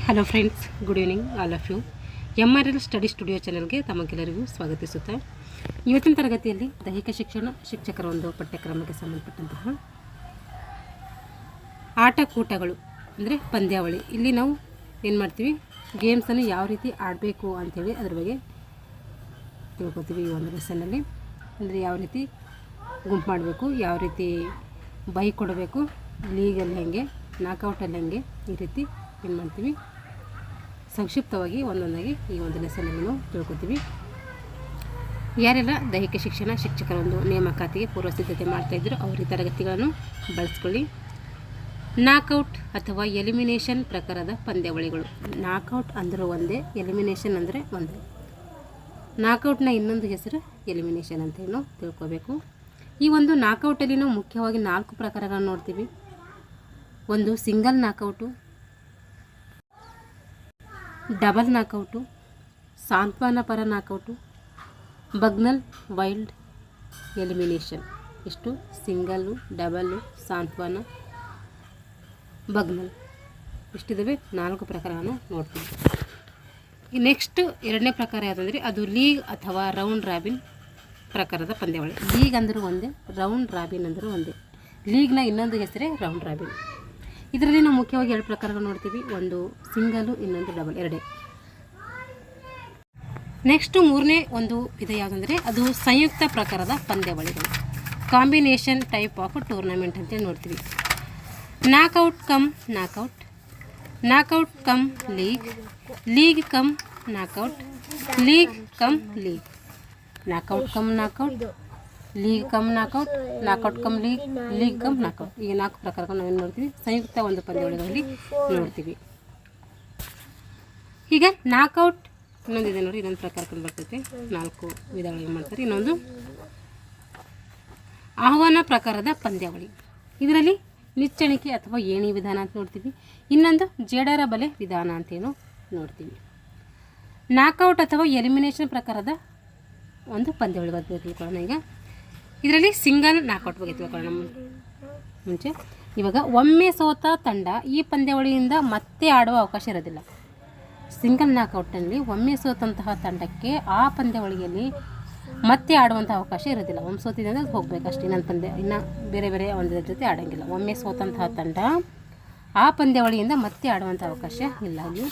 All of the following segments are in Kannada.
Hello friends, good evening all of you. MRL study studio ಚಾನಲ್ಗೆ ತಮಗೆಲ್ಲರಿಗೂ ಸ್ವಾಗತಿಸುತ್ತಾ ಇವತ್ತಿನ ತರಗತಿಯಲ್ಲಿ ದೈಹಿಕ ಶಿಕ್ಷಣ ಶಿಕ್ಷಕರ ಒಂದು ಪಠ್ಯಕ್ರಮಕ್ಕೆ ಸಂಬಂಧಪಟ್ಟಂತಹ ಆಟಕೂಟಗಳು ಅಂದರೆ ಪಂದ್ಯಾವಳಿ. ಇಲ್ಲಿ ನಾವು ಏನು ಮಾಡ್ತೀವಿ, ಗೇಮ್ಸನ್ನು ಯಾವ ರೀತಿ ಆಡಬೇಕು ಅಂಥೇಳಿ ಅದ್ರ ಬಗ್ಗೆ ತಿಳ್ಕೊತೀವಿ ಈ ಒಂದು ಲೆಸನ್ನಲ್ಲಿ. ಅಂದರೆ ಯಾವ ರೀತಿ ಗುಂಪು ಮಾಡಬೇಕು, ಯಾವ ರೀತಿ ಬೈ ಕೊಡಬೇಕು, ಲೀಗಲ್ಲಿ ಹೆಂಗೆ, ನಾಕೌಟಲ್ಲಿ ಹೆಂಗೆ, ಈ ರೀತಿ ಏನು ಮಾಡ್ತೀವಿ ಸಂಕ್ಷಿಪ್ತವಾಗಿ ಒಂದೊಂದಾಗಿ ಈ ಒಂದು ಲೆಸನಲ್ಲಿ ನಾವು ತಿಳ್ಕೊತೀವಿ. ಯಾರೆಲ್ಲ ದೈಹಿಕ ಶಿಕ್ಷಣ ಶಿಕ್ಷಕರ ಒಂದು ನೇಮಕಾತಿಗೆ ಪೂರ್ವ ಸಿದ್ಧತೆ ಮಾಡ್ತಾಯಿದ್ರು ಅವರು ಈ ತರಗತಿಗಳನ್ನು ಬಳಸ್ಕೊಳ್ಳಿ. ನಾಕೌಟ್ ಅಥವಾ ಎಲಿಮಿನೇಷನ್ ಪ್ರಕಾರದ ಪಂದ್ಯಾವಳಿಗಳು. ನಾಕೌಟ್ ಅಂದರೆ ಒಂದೇ, ಎಲಿಮಿನೇಷನ್ ಅಂದರೆ ಒಂದೇ. ನಾಕೌಟ್ನ ಇನ್ನೊಂದು ಹೆಸರು ಎಲಿಮಿನೇಷನ್ ಅಂತೇಳಿ ನಾವು ತಿಳ್ಕೊಬೇಕು. ಈ ಒಂದು ನಾಕೌಟಲ್ಲಿ ನಾವು ಮುಖ್ಯವಾಗಿ 4 ಪ್ರಕಾರಗಳನ್ನು ನೋಡ್ತೀವಿ. ಒಂದು ಸಿಂಗಲ್ ನಾಕೌಟು, ಡಬಲ್ ನಾಕೌಟು, ಸಾಂತ್ವನ ಪರ ನಾಕೌಟು, ಬಗ್ನಲ್ ವೈಲ್ಡ್ ಎಲಿಮಿನೇಷನ್. ಇಷ್ಟು ಸಿಂಗಲ್ಲು, ಡಬಲ್ಲು, ಸಾಂತ್ವನ, ಬಗ್ನಲ್ ಇಷ್ಟಿದ್ದಾವೆ 4 ಪ್ರಕಾರವನ್ನು ನೋಡ್ತೀವಿ. ಈ ನೆಕ್ಸ್ಟ್ 2ನೇ ಪ್ರಕಾರ ಯಾವುದಂದರೆ ಅದು ಲೀಗ್ ಅಥವಾ ರೌಂಡ್ ರಾಬಿನ್ ಪ್ರಕಾರದ ಪಂದ್ಯಾವಳಿ. ಲೀಗ್ ಅಂದರೂ ಒಂದೇ, ರೌಂಡ್ ರಾಬಿನ್ ಅಂದರೂ ಒಂದೇ. ಲೀಗ್ನ ಇನ್ನೊಂದು ಹೆಸರೇ ರೌಂಡ್ ರಾಬಿನ್. ಇದರಲ್ಲಿ ನಾವು ಮುಖ್ಯವಾಗಿ 2 ಪ್ರಕಾರಗಳು ನೋಡ್ತೀವಿ. ಒಂದು ಸಿಂಗಲು, ಇನ್ನೊಂದು ಡಬಲ್, ಎರಡೇ. ನೆಕ್ಸ್ಟು 3ನೇ ಒಂದು ವಿಧ ಯಾವುದಂದರೆ ಅದು ಸಂಯುಕ್ತ ಪ್ರಕಾರದ ಪಂದ್ಯಾವಳಿಗಳು, ಕಾಂಬಿನೇಷನ್ ಟೈಪ್ ಆಫ್ ಟೂರ್ನಮೆಂಟ್ ಅಂತೇಳಿ ನೋಡ್ತೀವಿ. Knockout come knockout, knockout come league, league come knockout, league come league, knockout come knockout, league come knockout, knockout come league, league come knockout. ಈಗ 4 ಪ್ರಕಾರಗಳು ನಾವೇನು ನೋಡ್ತೀವಿ, ಸಂಯುಕ್ತ ಒಂದು ಪಂದ್ಯಾವಳಿಗಳಲ್ಲಿ ನೋಡ್ತೀವಿ. ಈಗ ನಾಕೌಟ್ ಇನ್ನೊಂದಿದೆ ನೋಡಿ, ಇನ್ನೊಂದು ಪ್ರಕಾರ ಕಂಡು ಬರ್ತೈತೆ. 4 ವಿಧಗಳು ಏನು ಮಾಡ್ತಾರೆ. ಇನ್ನೊಂದು ಆಹ್ವಾನ ಪ್ರಕಾರದ ಪಂದ್ಯಾವಳಿ. ಇದರಲ್ಲಿ ನಿಚ್ಚಣಿಕೆ ಅಥವಾ ಏಣಿ ವಿಧಾನ ಅಂತ ನೋಡ್ತೀವಿ. ಇನ್ನೊಂದು ಜೇಡರ ಬಲೆ ವಿಧಾನ ಅಂತೇನು ನೋಡ್ತೀವಿ. ನಾಕೌಟ್ ಅಥವಾ ಎಲಿಮಿನೇಷನ್ ಪ್ರಕಾರದ ಒಂದು ಪಂದ್ಯಾವಳಿ ಬಗ್ಗೆ ತಿಳ್ಕೊಳ್ಳೋಣ. ಈಗ ಇದರಲ್ಲಿ ಸಿಂಗಲ್ ನಾಕೌಟ್ ಬಗ್ಗೆ ತಿಳ್ಕೊಳ್ಳೋಣ ಮುಂಚೆ. ಇವಾಗ ಒಮ್ಮೆ ಸೋತ ತಂಡ ಈ ಪಂದ್ಯಾವಳಿಯಿಂದ ಮತ್ತೆ ಆಡುವ ಅವಕಾಶ ಇರೋದಿಲ್ಲ. ಸಿಂಗಲ್ ನಾಕೌಟ್ನಲ್ಲಿ ಒಮ್ಮೆ ಸೋತಂತಹ ತಂಡಕ್ಕೆ ಆ ಪಂದ್ಯಾವಳಿಯಲ್ಲಿ ಮತ್ತೆ ಆಡುವಂಥ ಅವಕಾಶ ಇರೋದಿಲ್ಲ. ಒಮ್ಮೆ ಸೋತಿದೆ ಅಂದರೆ ಹೋಗಬೇಕಷ್ಟೇ, ಇನ್ನೊಂದು ಪಂದ್ಯ ಇನ್ನು ಬೇರೆ ಬೇರೆ ಒಂದರ ಜೊತೆ ಆಡೋಂಗಿಲ್ಲ. ಒಮ್ಮೆ ಸೋತಂತಹ ತಂಡ ಆ ಪಂದ್ಯಾವಳಿಯಿಂದ ಮತ್ತೆ ಆಡುವಂಥ ಅವಕಾಶ ಇಲ್ಲ. ಅಲ್ಲಿ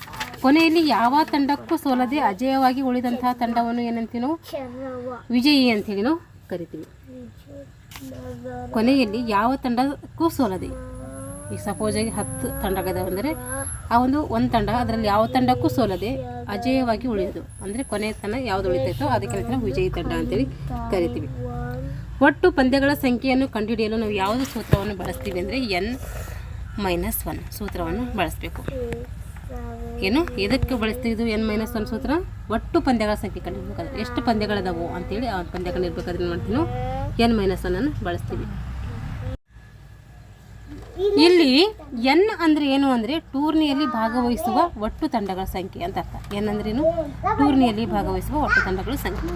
ಕೊನೆಯಲ್ಲಿ ಯಾವ ತಂಡಕ್ಕೂ ಸೋಲದೆ ಅಜೇಯವಾಗಿ ಉಳಿದಂತಹ ತಂಡವನ್ನು ಏನಂತೀವಿ ನಾವು ವಿಜಯಿ ಅಂಥೇಳಿ ನಾವು ಕರಿತೀವಿ. ಕೊನೆಯಲ್ಲಿ ಯಾವ ತಂಡಕ್ಕೂ ಸೋಲದೆ, ಈಗ ಸಪೋಸಾಗಿ 10 ತಂಡಗಳಿದಾವೆ ಅಂದರೆ ಆ ಒಂದು ತಂಡ ಅದರಲ್ಲಿ ಯಾವ ತಂಡಕ್ಕೂ ಸೋಲದೆ ಅಜೇಯವಾಗಿ ಉಳಿಯೋದು ಅಂದರೆ ಕೊನೆಯ ತನಕ ಯಾವುದು ಉಳಿತೈತೋ ಅದಕ್ಕೆ ನಾವು ವಿಜಯಿ ತಂಡ ಅಂತೇಳಿ ಕರಿತೀವಿ. ಒಟ್ಟು ಪಂದ್ಯಗಳ ಸಂಖ್ಯೆಯನ್ನು ಕಂಡುಹಿಡಿಯಲು ನಾವು ಯಾವುದು ಸೂತ್ರವನ್ನು ಬಳಸ್ತೀವಿ ಅಂದರೆ N-1 ಸೂತ್ರವನ್ನು ಬಳಸಬೇಕು. ಏನು ಇದಕ್ಕೆ ಬಳಸ್ತಿದ್ದು N-1 ಸೂತ್ರ? ಒಟ್ಟು ಪಂದ್ಯಗಳ ಸಂಖ್ಯೆ ಕಂಡುಹಿಡಬೇಕಾದ್ರೆ ಎಷ್ಟು ಪಂದ್ಯಗಳಿದಾವು ಅಂತೇಳಿ ಆ ಪಂದ್ಯಗಳು ಇರಬೇಕಾದ್ರೆ ಏನು ಮಾಡ್ತೀವಿ ನಾವು N-1 ಬಳಸ್ತೀವಿ. ಇಲ್ಲಿ N ಅಂದರೆ ಏನು ಅಂದರೆ ಟೂರ್ನಿಯಲ್ಲಿ ಭಾಗವಹಿಸುವ ಒಟ್ಟು ತಂಡಗಳ ಸಂಖ್ಯೆ ಅಂತ ಅರ್ಥ. N ಅಂದ್ರೇನು? ಟೂರ್ನಿಯಲ್ಲಿ ಭಾಗವಹಿಸುವ ಒಟ್ಟು ತಂಡಗಳ ಸಂಖ್ಯೆ.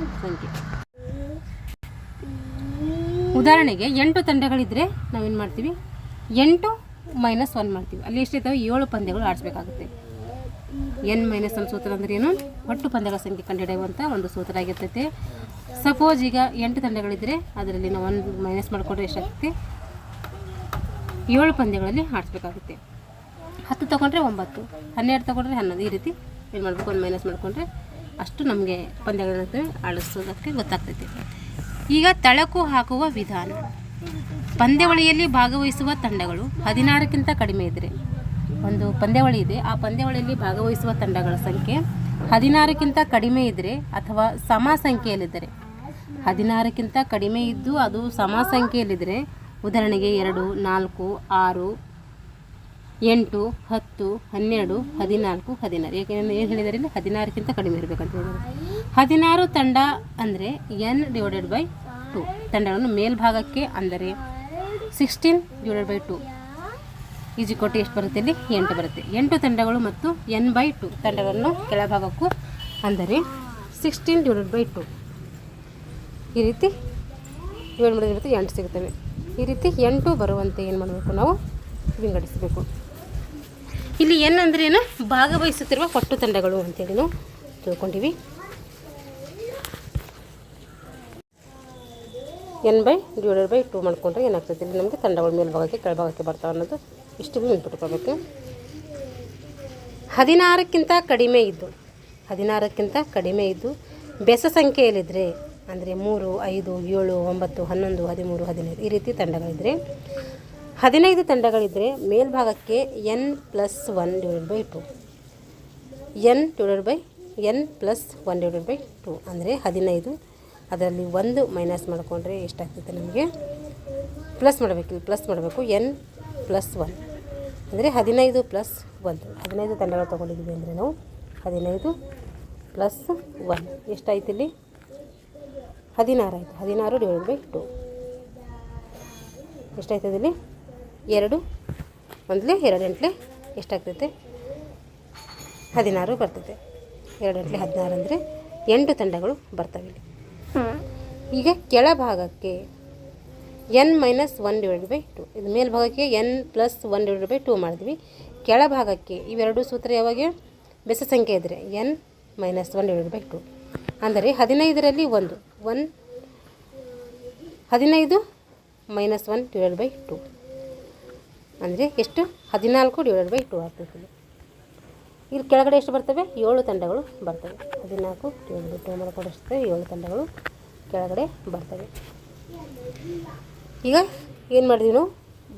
ಉದಾಹರಣೆಗೆ 8 ತಂಡಗಳಿದ್ದರೆ ನಾವೇನು ಮಾಡ್ತೀವಿ, 8-1 ಮಾಡ್ತೀವಿ. ಅಲ್ಲಿ ಎಷ್ಟಿದ್ದಾವೆ 7 ಪಂದ್ಯಗಳು ಆಡಿಸ್ಬೇಕಾಗುತ್ತೆ. N-1 ಸೂತ್ರ ಅಂದ್ರೆ ಏನು? ಒಟ್ಟು ಪಂದ್ಯಗಳ ಸಂಖ್ಯೆ ಕಂಡುಹಿಡಿಯುವಂಥ ಒಂದು ಸೂತ್ರ ಆಗಿರ್ತೈತೆ. ಸಪೋಸ್ ಈಗ 8 ತಂಡಗಳಿದ್ದರೆ ಅದರಲ್ಲಿ ನಾವು 1 ಮೈನಸ್ ಮಾಡಿಕೊಂಡ್ರೆ ಎಷ್ಟಾಗುತ್ತೆ, 7 ಪಂದ್ಯಗಳಲ್ಲಿ ಆಡಿಸ್ಬೇಕಾಗುತ್ತೆ. 10 ತೊಗೊಂಡ್ರೆ 9, 12 ತೊಗೊಂಡ್ರೆ 11, ಈ ರೀತಿ ಏನು ಮಾಡಬೇಕು, 1 ಮೈನಸ್ ಮಾಡಿಕೊಂಡ್ರೆ ಅಷ್ಟು ನಮಗೆ ಪಂದ್ಯಗಳನ್ನ ಆಡಿಸೋದಕ್ಕೆ ಗೊತ್ತಾಗ್ತೈತೆ. ಈಗ ತಳಕು ಹಾಕುವ ವಿಧಾನ. ಪಂದ್ಯಾವಳಿಯಲ್ಲಿ ಭಾಗವಹಿಸುವ ತಂಡಗಳು 16ಕ್ಕಿಂತ ಕಡಿಮೆ ಇದ್ದರೆ, ಒಂದು ಪಂದ್ಯಾವಳಿ ಇದೆ, ಆ ಪಂದ್ಯಾವಳಿಯಲ್ಲಿ ಭಾಗವಹಿಸುವ ತಂಡಗಳ ಸಂಖ್ಯೆ 16ಕ್ಕಿಂತ ಕಡಿಮೆ ಇದ್ದರೆ ಅಥವಾ ಸಮ ಸಂಖ್ಯೆಯಲ್ಲಿದ್ದರೆ, 16ಕ್ಕಿಂತ ಕಡಿಮೆ ಇದ್ದು ಅದು ಸಮ ಸಂಖ್ಯೆಯಲ್ಲಿದ್ದರೆ, ಉದಾಹರಣೆಗೆ 2, 4, 6, 8, 10, 12, 14, 16. ಏಕೆಂದರೆ ಏನು ಹೇಳಿದರೆ ಇಲ್ಲಿ 16ಕ್ಕಿಂತ ಕಡಿಮೆ ಇರಬೇಕಂತ ಹೇಳಿದ್ದಾರೆ. 16 ತಂಡ ಅಂದರೆ N/2 ತಂಡಗಳನ್ನು ಮೇಲ್ಭಾಗಕ್ಕೆ ಅಂದರೆ 16/2 ಈಜಿಕೊಟ್ಟು ಎಷ್ಟು ಬರುತ್ತೆ, ಇಲ್ಲಿ 8 ಬರುತ್ತೆ. 8 ತಂಡಗಳು ಮತ್ತು N/2 ತಂಡಗಳನ್ನು ಕೆಳಭಾಗಕ್ಕೂ ಅಂದರೆ 16/2 ಈ ರೀತಿ 7 ಮಾಡಿದ್ರೆ 8 ಸಿಗುತ್ತವೆ. ಈ ರೀತಿ 8 ಬರುವಂತೆ ಏನು ಮಾಡಬೇಕು, ನಾವು ವಿಂಗಡಿಸಬೇಕು. ಇಲ್ಲಿ ಎನ್ ಅಂದರೆ ಏನು, ಭಾಗವಹಿಸುತ್ತಿರುವ ಒಟ್ಟು ತಂಡಗಳು ಅಂತೇಳಿ ನಾವು ತಿಳ್ಕೊಂಡಿವಿ. n/2 ಮಾಡ್ಕೊಂಡ್ರೆ ಏನಾಗ್ತದೆ, ಇಲ್ಲಿ ನಮಗೆ ತಂಡಗಳು ಮೇಲ್ಭಾಗಕ್ಕೆ ಕೆಳಭಾಗಕ್ಕೆ ಬರ್ತಾವೆ ಅನ್ನೋದು ಇಷ್ಟು ನೆನ್ಪಿಟ್ಕೋಬೇಕು. 16ಕ್ಕಿಂತ ಕಡಿಮೆ ಇದ್ದು ಬೆಸ ಸಂಖ್ಯೆಯಲ್ಲಿದ್ದರೆ ಅಂದರೆ 3, 5, 7, 9, 11, 13, 15 ಈ ರೀತಿ ತಂಡಗಳಿದ್ದರೆ, 15 ತಂಡಗಳಿದ್ದರೆ ಮೇಲ್ಭಾಗಕ್ಕೆ n+1/2 n+1/2 ಅಂದರೆ 15. ಅದರಲ್ಲಿ 1 ಮೈನಸ್ ಮಾಡಿಕೊಂಡ್ರೆ ಎಷ್ಟಾಗ್ತೈತೆ ನಮಗೆ, ಪ್ಲಸ್ ಮಾಡಬೇಕು, n+1 ಅಂದರೆ 15 + 1. 15 ತಂಡಗಳು ತೊಗೊಂಡಿದ್ದೀವಿ ಅಂದರೆ ನಾವು 15 + 1 ಎಷ್ಟಾಯ್ತು ಇಲ್ಲಿ, 16 ಆಯಿತು. 16/2 ಎಷ್ಟಾಯ್ತದೆ ಇಲ್ಲಿ, 2 1 2 ಎಂಟ್ಲೆ ಎಷ್ಟಾಗ್ತೈತೆ, 16 ಬರ್ತೈತೆ. 2 ಎಂಟ್ಲೆ 16 ಅಂದರೆ 8 ತಂಡಗಳು ಬರ್ತವೆ ಇಲ್ಲಿ. ಈಗ ಕೆಳಭಾಗಕ್ಕೆ n-1/2, ಇದು ಮೇಲ್ಭಾಗಕ್ಕೆ n+1/2 ಮಾಡಿದ್ವಿ. ಕೆಳಭಾಗಕ್ಕೆ ಇವೆರಡು ಸೂತ್ರ ಯಾವಾಗ ಬೆಸ ಸಂಖ್ಯೆ ಇದ್ದರೆ n-1/2 ಅಂದರೆ 15ರಲ್ಲಿ 1 15 - 1/2 ಅಂದರೆ ಎಷ್ಟು, 14/2 ಆಗ್ತದೆ. ಇಲ್ಲಿ ಕೆಳಗಡೆ ಎಷ್ಟು ಬರ್ತವೆ, 7 ತಂಡಗಳು ಬರ್ತವೆ. 14/2 ಮಾಡ್ಕೊಂಡು 7 ತಂಡಗಳು ಕೆಳಗಡೆ ಬರ್ತವೆ. ಈಗ ಏನು ಮಾಡಿದ್ವಿ ನಾವು,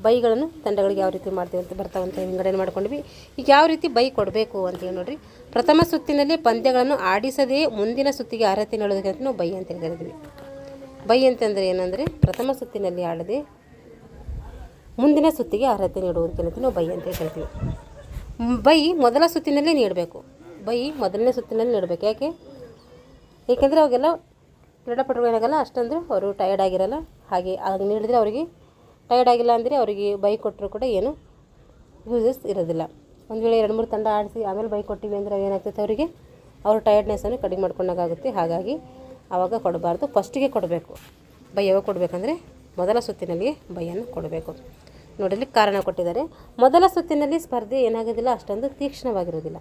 ಬೈಗಳನ್ನು ತಂಡಗಳಿಗೆ ಯಾವ ರೀತಿ ಮಾಡ್ತೀವಿ ಅಂತ ಬರ್ತಾವಂತ ವಿಂಗಡಣೆ ಮಾಡ್ಕೊಂಡ್ವಿ. ಈಗ ಯಾವ ರೀತಿ ಬೈ ಕೊಡಬೇಕು ಅಂತೇಳಿ ನೋಡಿರಿ. ಪ್ರಥಮ ಸುತ್ತಿನಲ್ಲಿ ಪಂದ್ಯಗಳನ್ನು ಆಡಿಸದೇ ಮುಂದಿನ ಸುತ್ತಿಗೆ ಅರ್ಹತೆ ನೀಡೋದಕ್ಕೆ ಅಂತ ನಾವು ಬೈ ಅಂತೇಳಿ ಕರಿತೀವಿ. ಬೈ ಅಂತಂದರೆ ಏನಂದರೆ ಪ್ರಥಮ ಸುತ್ತಿನಲ್ಲಿ ಆಡದೆ ಮುಂದಿನ ಸುತ್ತಿಗೆ ಅರ್ಹತೆ ನೀಡುವುದಕ್ಕೆ ನಾವು ಬೈ ಅಂತೇಳಿ ಕರಿತೀವಿ. ಬೈ ಮೊದಲ ಸುತ್ತಿನಲ್ಲೇ ನೀಡಬೇಕು. ಮೊದಲನೇ ಸುತ್ತಿನಲ್ಲಿ ನೀಡಬೇಕು. ಏಕೆಂದರೆ ಅವಾಗೆಲ್ಲ ಕ್ರೀಡಾಪಟುಗಳು ಏನಾಗಲ್ಲ, ಅಷ್ಟಂದ್ರೆ ಅವರು ಟಯರ್ಡ್ ಆಗಿರಲ್ಲ. ಹಾಗೆ ಆಗ ನೀಡಿದರೆ ಅವರಿಗೆ ಟಯರ್ಡ್ ಆಗಿಲ್ಲ ಅಂದರೆ ಅವರಿಗೆ ಬೈ ಕೊಟ್ಟರು ಕೂಡ ಏನು ಯೂಸಸ್ ಇರೋದಿಲ್ಲ. ಒಂದು ವೇಳೆ 2-3 ತಂಡ ಆಡಿಸಿ ಆಮೇಲೆ ಬೈ ಕೊಟ್ಟಿವಿ ಅಂದರೆ ಏನಾಗ್ತೈತೆ, ಅವರಿಗೆ ಅವ್ರ ಟಯರ್ಡ್ನೆಸ್ಸನ್ನು ಕಡಿಮೆ ಮಾಡ್ಕೊಂಡಾಗುತ್ತೆ. ಹಾಗಾಗಿ ಆವಾಗ ಕೊಡಬಾರ್ದು, ಫಸ್ಟಿಗೆ ಕೊಡಬೇಕು. ಬೈ ಯಾವಾಗ ಕೊಡಬೇಕಂದ್ರೆ ಮೊದಲ ಸುತ್ತಿನಲ್ಲಿಯೇ ಬೈಯನ್ನು ಕೊಡಬೇಕು. ನೋಡಲಿ ಕಾರಣ ಕೊಟ್ಟಿದ್ದಾರೆ. ಮೊದಲ ಸುತ್ತಿನಲ್ಲಿ ಸ್ಪರ್ಧೆ ಏನಾಗೋದಿಲ್ಲ, ಅಷ್ಟೊಂದು ತೀಕ್ಷ್ಣವಾಗಿರೋದಿಲ್ಲ.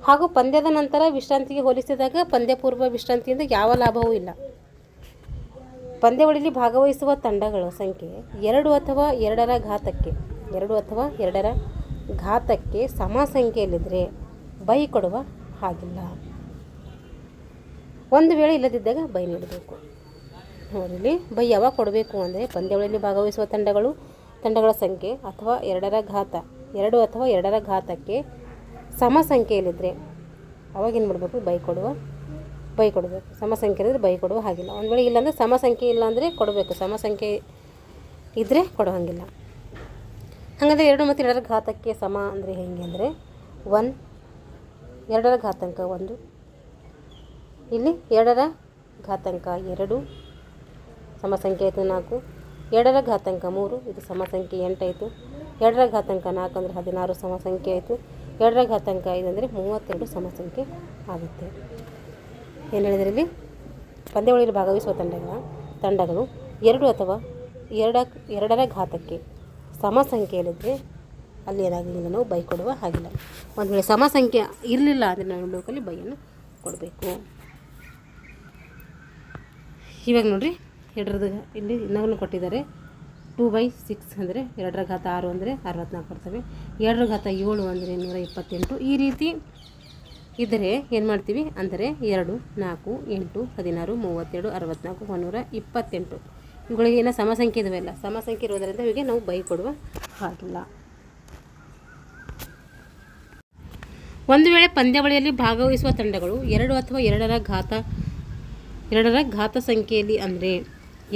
ಹಾಗೂ ಪಂದ್ಯದ ನಂತರ ವಿಶ್ರಾಂತಿಗೆ ಹೋಲಿಸಿದಾಗ ಪಂದ್ಯಪೂರ್ವ ವಿಶ್ರಾಂತಿಯಿಂದ ಯಾವ ಲಾಭವೂ ಇಲ್ಲ. ಪಂದ್ಯಾವಳಿಯಲ್ಲಿ ಭಾಗವಹಿಸುವ ತಂಡಗಳ ಸಂಖ್ಯೆ 2 ಅಥವಾ 2ರ ಘಾತಕ್ಕೆ ಸಮ ಸಂಖ್ಯೆಯಲ್ಲಿದ್ದರೆ ಬೈ ಕೊಡುವ ಹಾಗಿಲ್ಲ. ಒಂದು ವೇಳೆ ಇಲ್ಲದಿದ್ದಾಗ ಬೈ ನೀಡಬೇಕು. ನೋಡಿಲಿ, ಬೈ ಯಾವಾಗ ಕೊಡಬೇಕು ಅಂದರೆ ಪಂದ್ಯಾವಳಿಯಲ್ಲಿ ಭಾಗವಹಿಸುವ ತಂಡಗಳ ಸಂಖ್ಯೆ ಅಥವಾ 2 ಅಥವಾ 2ರ ಘಾತಕ್ಕೆ ಸಮ ಸಂಖ್ಯೆಯಲ್ಲಿದ್ದರೆ ಅವಾಗೇನು ಮಾಡಬೇಕು, ಬೈ ಕೊಡಬೇಕು. ಸಮ ಸಂಖ್ಯೆ ಇದ್ದರೆ ಬೈ ಕೊಡುವ ಹಾಗಿಲ್ಲ. ಒಂದು ವೇಳೆ ಇಲ್ಲಾಂದರೆ ಸಮ ಸಂಖ್ಯೆ ಇಲ್ಲ ಅಂದರೆ ಕೊಡಬೇಕು. ಸಮ ಸಂಖ್ಯೆ ಇದ್ದರೆ ಕೊಡೋ ಹಾಗಿಲ್ಲ. ಹಾಗಾದರೆ 2 ಮತ್ತು 2ರ ಘಾತಕ್ಕೆ ಸಮ ಅಂದರೆ ಹೇಗೆ ಅಂದರೆ 1, 2ರ ಘಾತಾಂಕ 1, ಇಲ್ಲಿ 2ರ ಘಾತಾಂಕ 2 ಸಮ ಸಂಖ್ಯೆ ಆಯಿತು 4, 2ರ ಘಾತಾಂಕ 3 ಇದು ಸಮ ಸಂಖ್ಯೆ 8 ಆಯಿತು. 2ರ ಘಾತಾಂಕ 4 ಅಂದರೆ 16 ಸಮ ಸಂಖ್ಯೆ ಆಯಿತು. 2ರ ಘಾತಾಂಕ 5 ಅಂದರೆ 32 ಸಮ ಸಂಖ್ಯೆ ಆಗುತ್ತೆ. ಏನು ಹೇಳಿದರೆ ಇಲ್ಲಿ ಪಂದ್ಯಾವಳಿಯಲ್ಲಿ ಭಾಗವಹಿಸುವ ತಂಡಗಳು 2 ಅಥವಾ 2ರ ಘಾತಕ್ಕೆ ಸಮ ಸಂಖ್ಯೆಯಲ್ಲಿದ್ದರೆ ಅಲ್ಲಿ ಏನಾಗಲಿಲ್ಲ, ನಾವು ಬೈ ಕೊಡುವ ಹಾಗಿಲ್ಲ. ಒಂದು ವೇಳೆ ಸಮ ಸಂಖ್ಯೆ ಇರಲಿಲ್ಲ ಅಂದರೆ ನಾವು ಲೋಕಲ್ಲಿ ಬೈಯನ್ನು ಕೊಡಬೇಕು. ಇವಾಗ ನೋಡಿರಿ, 2ರದ ಇಲ್ಲಿ ಇನ್ನೂ ಕೊಟ್ಟಿದ್ದಾರೆ. 2/6 ಅಂದರೆ 2ರ ಘಾತ 6 ಅಂದರೆ 64 ಬರ್ತವೆ. 2ರ ಘಾತ 7 ಅಂದರೆ 128. ಈ ರೀತಿ ಇದ್ದರೆ ಏನು ಮಾಡ್ತೀವಿ ಅಂದರೆ 2, 4, 8, 16, 32, 64, 128 ಇವುಗಳಿಗೆ ಏನೋ ಸಮ ಸಂಖ್ಯೆ ಇದಾವೆಲ್ಲ. ಸಮ ಸಂಖ್ಯೆ ಇರೋದರಿಂದ ಇವಿಗೆ ನಾವು ಬೈ ಕೊಡುವ ಹಾಗಿಲ್ಲ. ಒಂದು ವೇಳೆ ಪಂದ್ಯಾವಳಿಯಲ್ಲಿ ಭಾಗವಹಿಸುವ ತಂಡಗಳು 2 ಅಥವಾ 2ರ ಘಾತ ಸಂಖ್ಯೆಯಲ್ಲಿ ಅಂದರೆ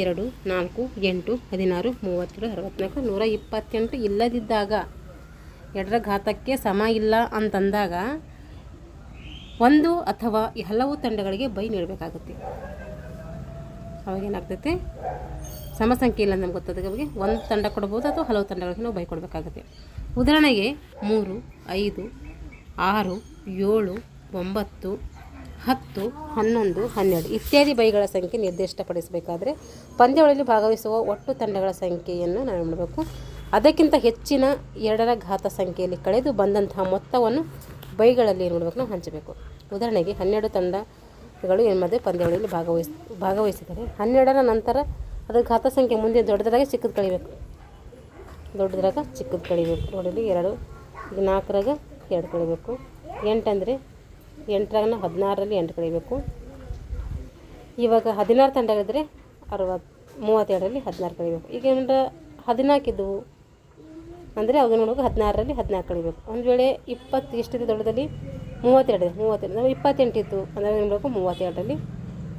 2, 4, 8, 16, 32, 64, 128 ಇಲ್ಲದಿದ್ದಾಗ 2ರ ಘಾತಕ್ಕೆ ಸಮ ಇಲ್ಲ ಅಂತಂದಾಗ 1 ಅಥವಾ ಹಲವು ತಂಡಗಳಿಗೆ ಬೈ ನೀಡಬೇಕಾಗುತ್ತೆ. ಅವಾಗೇನಾಗ್ತೈತೆ, ಸಮ ಸಂಖ್ಯೆ ಇಲ್ಲ ನಮ್ಗೆ ಗೊತ್ತಾದ ಬಗ್ಗೆ 1 ತಂಡ ಕೊಡ್ಬೋದು ಅಥವಾ ಹಲವು ತಂಡಗಳಿಗೆ ನಾವು ಬೈ ಕೊಡಬೇಕಾಗುತ್ತೆ. ಉದಾಹರಣೆಗೆ 3, 5, 6, 7, 9, 10, 11, 12 ಇತ್ಯಾದಿ ಬೈಗಳ ಸಂಖ್ಯೆ ನಿರ್ದಿಷ್ಟಪಡಿಸಬೇಕಾದ್ರೆ ಪಂದ್ಯಾವಳಿಯಲ್ಲಿ ಭಾಗವಹಿಸುವ ಒಟ್ಟು ತಂಡಗಳ ಸಂಖ್ಯೆಯನ್ನು ನಾವು ಮಾಡಬೇಕು. ಅದಕ್ಕಿಂತ ಹೆಚ್ಚಿನ 2ರ ಘಾತ ಸಂಖ್ಯೆಯಲ್ಲಿ ಕಳೆದು ಬಂದಂತಹ ಮೊತ್ತವನ್ನು ಬೈಗಳಲ್ಲಿ ಏನು ಮಾಡಬೇಕು ನಾವು ಹಂಚಬೇಕು. ಉದಾಹರಣೆಗೆ 12 ತಂಡಗಳು ಮಧ್ಯೆ ಪಂದ್ಯಾವಳಿಯಲ್ಲಿ ಭಾಗವಹಿಸಿದರೆ 12ರ ನಂತರ ಅದರ ಘಾತ ಸಂಖ್ಯೆ ಮುಂದೆ ದೊಡ್ಡದ್ರಾಗ ಚಿಕ್ಕದು ಕಳಿಬೇಕು. ನೋಡಿರಿ 2 ಈಗ 4ರಾಗ 2 ಕಳಿಬೇಕು. 8 ಅಂದರೆ 8ರಾಗ 16ರಲ್ಲಿ 8 ಕಳಿಬೇಕು. ಇವಾಗ 16 ತಂಡಗಳಿದ್ರೆ 32ರಲ್ಲಿ 16 ಕಳಿಬೇಕು. ಈಗ ಏನಾರ 14 ಇದ್ದವು ಅಂದರೆ ಅವಾಗ ನೋಡುವಾಗ 16ರಲ್ಲಿ 14 ಕಳಿಬೇಕು. ಒಂದು ವೇಳೆ 20 ಎಷ್ಟಿದೆ ದೊಡ್ಡದಲ್ಲಿ 32 ನಾವು 28 ಇತ್ತು ಅಂದರೆ ಏನು ಮಾಡಬೇಕು 32ರಲ್ಲಿ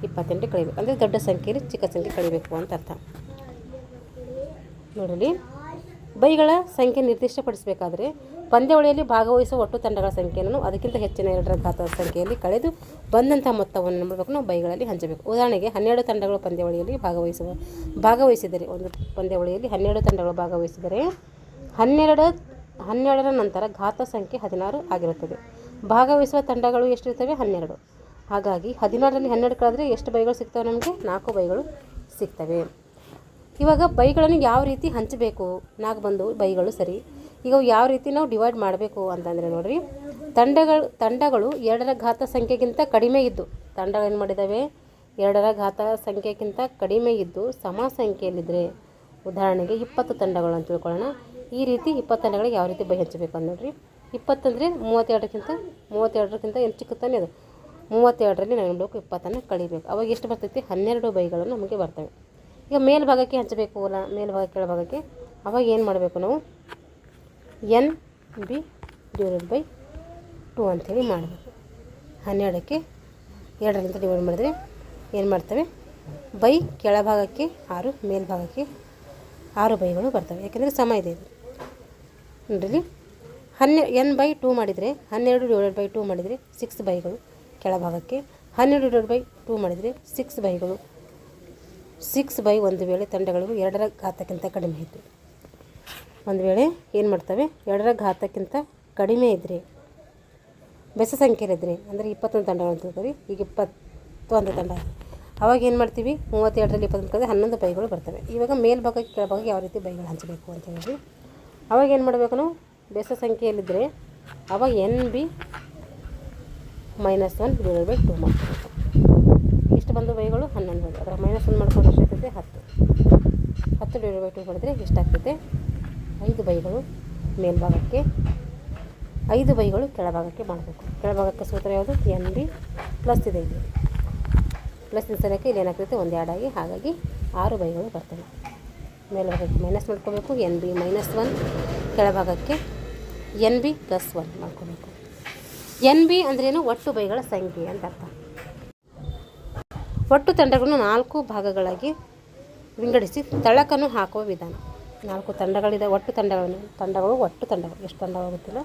28 ಕಳಿಬೇಕು. ಅಂದರೆ ದೊಡ್ಡ ಸಂಖ್ಯೆಯಲ್ಲಿ ಚಿಕ್ಕ ಸಂಖ್ಯೆ ಕಳಿಬೇಕು ಅಂತ ಅರ್ಥ. ನೋಡಲಿ, ಬೈಗಳ ಸಂಖ್ಯೆ ನಿರ್ದಿಷ್ಟಪಡಿಸಬೇಕಾದ್ರೆ ಪಂದ್ಯಾವಳಿಯಲ್ಲಿ ಭಾಗವಹಿಸುವ ಒಟ್ಟು ತಂಡಗಳ ಸಂಖ್ಯೆಯನ್ನು ಅದಕ್ಕಿಂತ ಹೆಚ್ಚಿನ 2ರ ಘಾತ ಸಂಖ್ಯೆಯಲ್ಲಿ ಕಳೆದು ಬಂದಂಥ ಮೊತ್ತವನ್ನು ಮಾಡಬೇಕು ನಾವು ಬೈಗಳಲ್ಲಿ ಹಂಚಬೇಕು. ಉದಾಹರಣೆಗೆ 12 ತಂಡಗಳು ಪಂದ್ಯಾವಳಿಯಲ್ಲಿ ಭಾಗವಹಿಸಿದರೆ ಒಂದು ಪಂದ್ಯಾವಳಿಯಲ್ಲಿ 12 ತಂಡಗಳು ಭಾಗವಹಿಸಿದರೆ 12ರ ನಂತರ ಘಾತ ಸಂಖ್ಯೆ 16 ಆಗಿರುತ್ತದೆ. ಭಾಗವಹಿಸುವ ತಂಡಗಳು ಎಷ್ಟಿರ್ತವೆ 12. ಹಾಗಾಗಿ 16ರಲ್ಲಿ 12 ಕಳೆದ್ರೆ ಎಷ್ಟು ಬೈಗಳು ಸಿಗ್ತವೆ ನಮಗೆ 4 ಬೈಗಳು ಸಿಗ್ತವೆ. ಇವಾಗ ಬೈಗಳನ್ನು ಯಾವ ರೀತಿ ಹಂಚಬೇಕು 4 ಬಂದು ಬೈಗಳು ಸರಿ. ಈಗ ಯಾವ ರೀತಿ ನಾವು ಡಿವೈಡ್ ಮಾಡಬೇಕು ಅಂತಂದರೆ ನೋಡಿರಿ, ತಂಡಗಳು 2ರ ಘಾತ ಸಂಖ್ಯೆಗಿಂತ ಕಡಿಮೆ ಇದ್ದು ತಂಡಗಳು ಏನು ಮಾಡಿದ್ದಾವೆ 2ರ ಘಾತ ಸಂಖ್ಯೆಗಿಂತ ಕಡಿಮೆ ಇದ್ದು ಸಮ ಸಂಖ್ಯೆಯಲ್ಲಿದ್ದರೆ, ಉದಾಹರಣೆಗೆ 20 ತಂಡಗಳು ಅಂತ ತಿಳ್ಕೊಳ್ಳೋಣ. ಈ ರೀತಿ 20 ತಂಡಗಳಿಗೆ ಯಾವ ರೀತಿ ಬೈ ಹಂಚಬೇಕು ಅಂತ ನೋಡಿರಿ. 20 ಅಂದರೆ 32ಕ್ಕಿಂತ ಏನು ಚಿಕ್ಕತಾನೆ ಅದು 32ರಲ್ಲಿ ನಾವು ಏನು ಮಾಡಬೇಕು 20ನ್ನು ಕಳಿಬೇಕು. ಅವಾಗ ಎಷ್ಟು ಬರ್ತೈತಿ 12 ಬೈಗಳು ನಮಗೆ ಬರ್ತವೆ. ಈಗ ಮೇಲ್ಭಾಗಕ್ಕೆ ಹಂಚಬೇಕು ಅಲ್ಲ, ಮೇಲ್ಭಾಗ ಕೆಳಭಾಗಕ್ಕೆ, ಅವಾಗ ಏನು ಮಾಡಬೇಕು ನಾವು NB/2 ಅಂಥೇಳಿ ಮಾಡಬೇಕು. 12ಕ್ಕೆ 2ರಿಂದ ಡಿವೈಡ್ ಮಾಡಿದ್ರೆ ಏನು ಮಾಡ್ತವೆ ಬೈ ಕೆಳಭಾಗಕ್ಕೆ 6 ಮೇಲ್ಭಾಗಕ್ಕೆ 6 ಬೈಗಳು ಬರ್ತವೆ. ಯಾಕೆಂದರೆ ಸಮ ಇದೆ ಇದು. ನೋಡಿರಿ, N/2 ಮಾಡಿದರೆ 12/2 ಮಾಡಿದರೆ 6 ಬೈಗಳು ಕೆಳಭಾಗಕ್ಕೆ, 12/2 ಮಾಡಿದರೆ 6 ಬೈಗಳು. 6 ಬೈ ಒಂದು ವೇಳೆ ತಂಡಗಳಿಗೂ 2ರ ಘಾತಕ್ಕಿಂತ ಕಡಿಮೆ ಇತ್ತು. ಒಂದು ವೇಳೆ ಏನು ಮಾಡ್ತವೆ 2ರ ಘಾತಕ್ಕಿಂತ ಕಡಿಮೆ ಇದ್ದರೆ ಬೆಸ ಸಂಖ್ಯೆಯಲ್ಲಿದ್ದರೆ ಅಂದರೆ 21 ತಂಡಗಳು ಅಂತ ಹೇಳ್ತೀವಿ. ಈಗ 21 ತಂಡ ಅವಾಗ ಏನು ಮಾಡ್ತೀವಿ 32ರಲ್ಲಿ 21 ಕಳೆದ್ರೆ 11 ಬೈಗಳು ಬರ್ತವೆ. ಇವಾಗ ಮೇಲ್ಭಾಗಕ್ಕೆ ಕೆಳಭಾಗಕ್ಕೆ ಯಾವ ರೀತಿ ಬೈಗಳು ಹಂಚಬೇಕು ಅಂತ ಹೇಳಿ ಅವಾಗ ಏನು ಮಾಡಬೇಕು ನಾವು ಬೆಸ ಸಂಖ್ಯೆಯಲ್ಲಿದ್ದರೆ ಅವಾಗ NB-1/2 ಮಾಡ್ತೀವಿ. ಎಷ್ಟು ಬಂದು ಬೈಗಳು 11 ಬೈ. ಅದರ -1 ಮಾಡ್ಕೊಂಡು ಎಷ್ಟಾಗ್ತೈತೆ 10/2 ಮಾಡಿದ್ರೆ ಎಷ್ಟಾಗ್ತೈತೆ 5 ಬೈಗಳು ಮೇಲ್ಭಾಗಕ್ಕೆ, 5 ಬೈಗಳು ಕೆಳಭಾಗಕ್ಕೆ ಮಾಡಬೇಕು. ಕೆಳಭಾಗಕ್ಕೆ ಸೂತ್ರ ಯಾವುದು NB ಪ್ಲಸ್ ಇದೆ. ಇಲ್ಲಿ ಪ್ಲಸ್ ಸಲಕ್ಕೆ ಇಲ್ಲಿ ಏನಾಗ್ತೈತೆ ಒಂದು ಆ್ಯಡ್ ಆಗಿ, ಹಾಗಾಗಿ 6 ಬೈಗಳು ಬರ್ತವೆ. ಮೇಲ್ಭಾಗಕ್ಕೆ ಮೈನಸ್ ಮಾಡ್ಕೋಬೇಕು NB-1, ಕೆಳಭಾಗಕ್ಕೆ NB+1 ಮಾಡ್ಕೋಬೇಕು. NB ಅಂದ್ರೇನು ಒಟ್ಟು ಬೈಗಳ ಸಂಖ್ಯೆ ಅಂತ ಅರ್ಥ. ಒಟ್ಟು ತಂಡಗಳನ್ನು 4 ಭಾಗಗಳಾಗಿ ವಿಂಗಡಿಸಿ ತಳಕನ್ನು ಹಾಕುವ ವಿಧಾನ. 4 ತಂಡಗಳಿದೆ. ಒಟ್ಟು ತಂಡಗಳು ಎಷ್ಟು ತಂಡಗಳು ಗೊತ್ತಿಲ್ಲ.